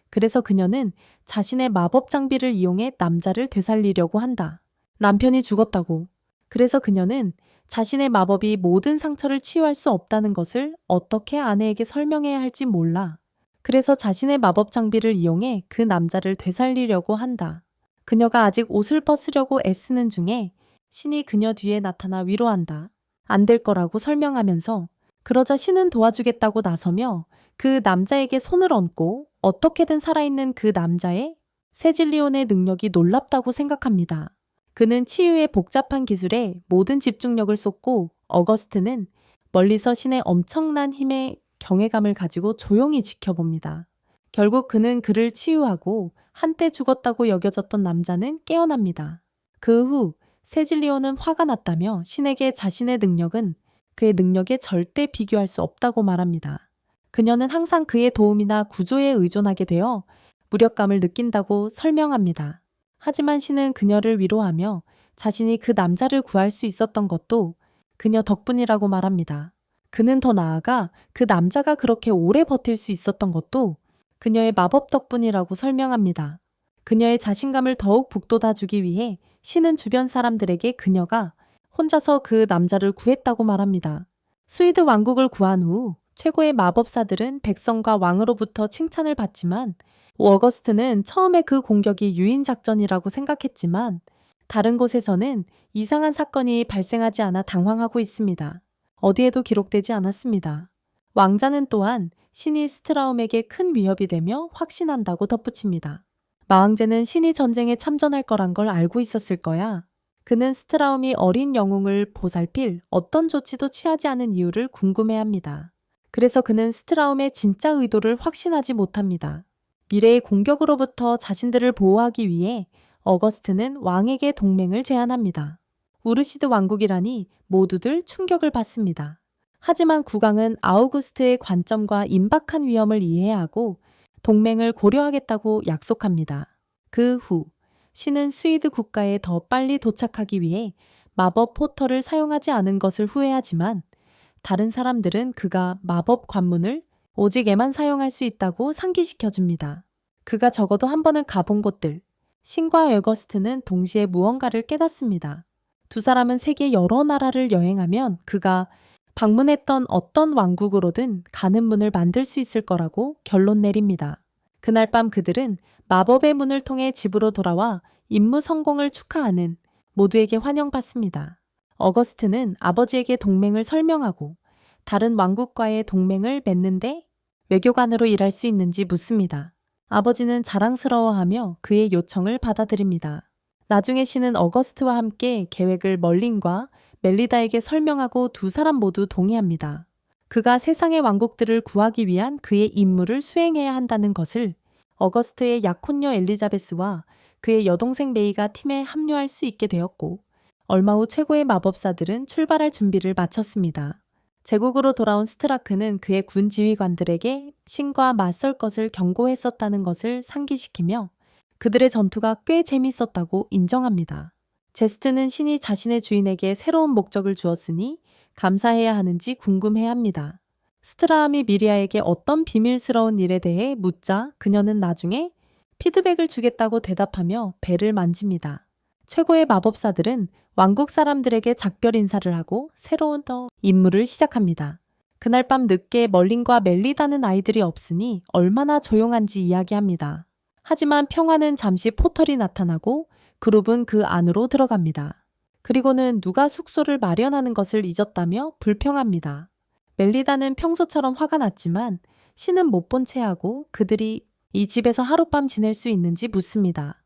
그래서 그녀는 자신의 마법 장비를 이용해 남자를 되살리려고 한다. 남편이 죽었다고. 그래서 그녀는 자신의 마법이 모든 상처를 치유할 수 없다는 것을 어떻게 아내에게 설명해야 할지 몰라. 그래서 자신의 마법 장비를 이용해 그 남자를 되살리려고 한다. 그녀가 아직 옷을 벗으려고 애쓰는 중에 신이 그녀 뒤에 나타나 위로한다. 안 될 거라고 설명하면서 그러자 신은 도와주겠다고 나서며 그 남자에게 손을 얹고 어떻게든 살아있는 그 남자의 세질리온의 능력이 놀랍다고 생각합니다. 그는 치유의 복잡한 기술에 모든 집중력을 쏟고 어거스트는 멀리서 신의 엄청난 힘에 경외감을 가지고 조용히 지켜봅니다. 결국 그는 그를 치유하고 한때 죽었다고 여겨졌던 남자는 깨어납니다. 그 후 세질리온은 화가 났다며 신에게 자신의 능력은 그의 능력에 절대 비교할 수 없다고 말합니다. 그녀는 항상 그의 도움이나 구조에 의존하게 되어 무력감을 느낀다고 설명합니다. 하지만 신은 그녀를 위로하며 자신이 그 남자를 구할 수 있었던 것도 그녀 덕분이라고 말합니다. 그는 더 나아가 그 남자가 그렇게 오래 버틸 수 있었던 것도 그녀의 마법 덕분이라고 설명합니다. 그녀의 자신감을 더욱 북돋아주기 위해 신은 주변 사람들에게 그녀가 혼자서 그 남자를 구했다고 말합니다. 스위드 왕국을 구한 후 최고의 마법사들은 백성과 왕으로부터 칭찬을 받지만 어거스트는 처음에 그 공격이 유인 작전이라고 생각했지만 다른 곳에서는 이상한 사건이 발생하지 않아 당황하고 있습니다. 어디에도 기록되지 않았습니다. 왕자는 또한 신이 스트라움에게 큰 위협이 되며 확신한다고 덧붙입니다. 마왕제는 신이 전쟁에 참전할 거란 걸 알고 있었을 거야. 그는 스트라움이 어린 영웅을 보살필 어떤 조치도 취하지 않은 이유를 궁금해합니다. 그래서 그는 스트라움의 진짜 의도를 확신하지 못합니다. 미래의 공격으로부터 자신들을 보호하기 위해 어거스트는 왕에게 동맹을 제안합니다. 우르시드 왕국이라니 모두들 충격을 받습니다. 하지만 국왕은 아우구스트의 관점과 임박한 위험을 이해하고 동맹을 고려하겠다고 약속합니다. 그 후 신은 스위드 국가에 더 빨리 도착하기 위해 마법 포털을 사용하지 않은 것을 후회하지만 다른 사람들은 그가 마법 관문을 오직에만 사용할 수 있다고 상기시켜줍니다. 그가 적어도 한 번은 가본 곳들. 신과 어거스트는 동시에 무언가를 깨닫습니다. 두 사람은 세계 여러 나라를 여행하면 그가 방문했던 어떤 왕국으로든 가는 문을 만들 수 있을 거라고 결론 내립니다. 그날 밤 그들은 마법의 문을 통해 집으로 돌아와 임무 성공을 축하하는 모두에게 환영받습니다. 어거스트는 아버지에게 동맹을 설명하고 다른 왕국과의 동맹을 맺는데 외교관으로 일할 수 있는지 묻습니다. 아버지는 자랑스러워하며 그의 요청을 받아들입니다. 나중에 신은 어거스트와 함께 계획을 멀린과 멜리다에게 설명하고 두 사람 모두 동의합니다. 그가 세상의 왕국들을 구하기 위한 그의 임무를 수행해야 한다는 것을 어거스트의 약혼녀 엘리자베스와 그의 여동생 메이가 팀에 합류할 수 있게 되었고 얼마 후 최고의 마법사들은 출발할 준비를 마쳤습니다. 제국으로 돌아온 스트라크는 그의 군 지휘관들에게 신과 맞설 것을 경고했었다는 것을 상기시키며 그들의 전투가 꽤 재밌었다고 인정합니다. 제스트는 신이 자신의 주인에게 새로운 목적을 주었으니 감사해야 하는지 궁금해합니다. 스트라함이 미리아에게 어떤 비밀스러운 일에 대해 묻자 그녀는 나중에 피드백을 주겠다고 대답하며 배를 만집니다. 최고의 마법사들은 왕국 사람들에게 작별 인사를 하고 새로운 임무를 시작합니다. 그날 밤 늦게 멀린과 멜리다는 아이들이 없으니 얼마나 조용한지 이야기합니다. 하지만 평화는 잠시 포털이 나타나고 그룹은 그 안으로 들어갑니다. 그리고는 누가 숙소를 마련하는 것을 잊었다며 불평합니다. 멜리다는 평소처럼 화가 났지만 신은 못 본 채 하고 그들이 이 집에서 하룻밤 지낼 수 있는지 묻습니다.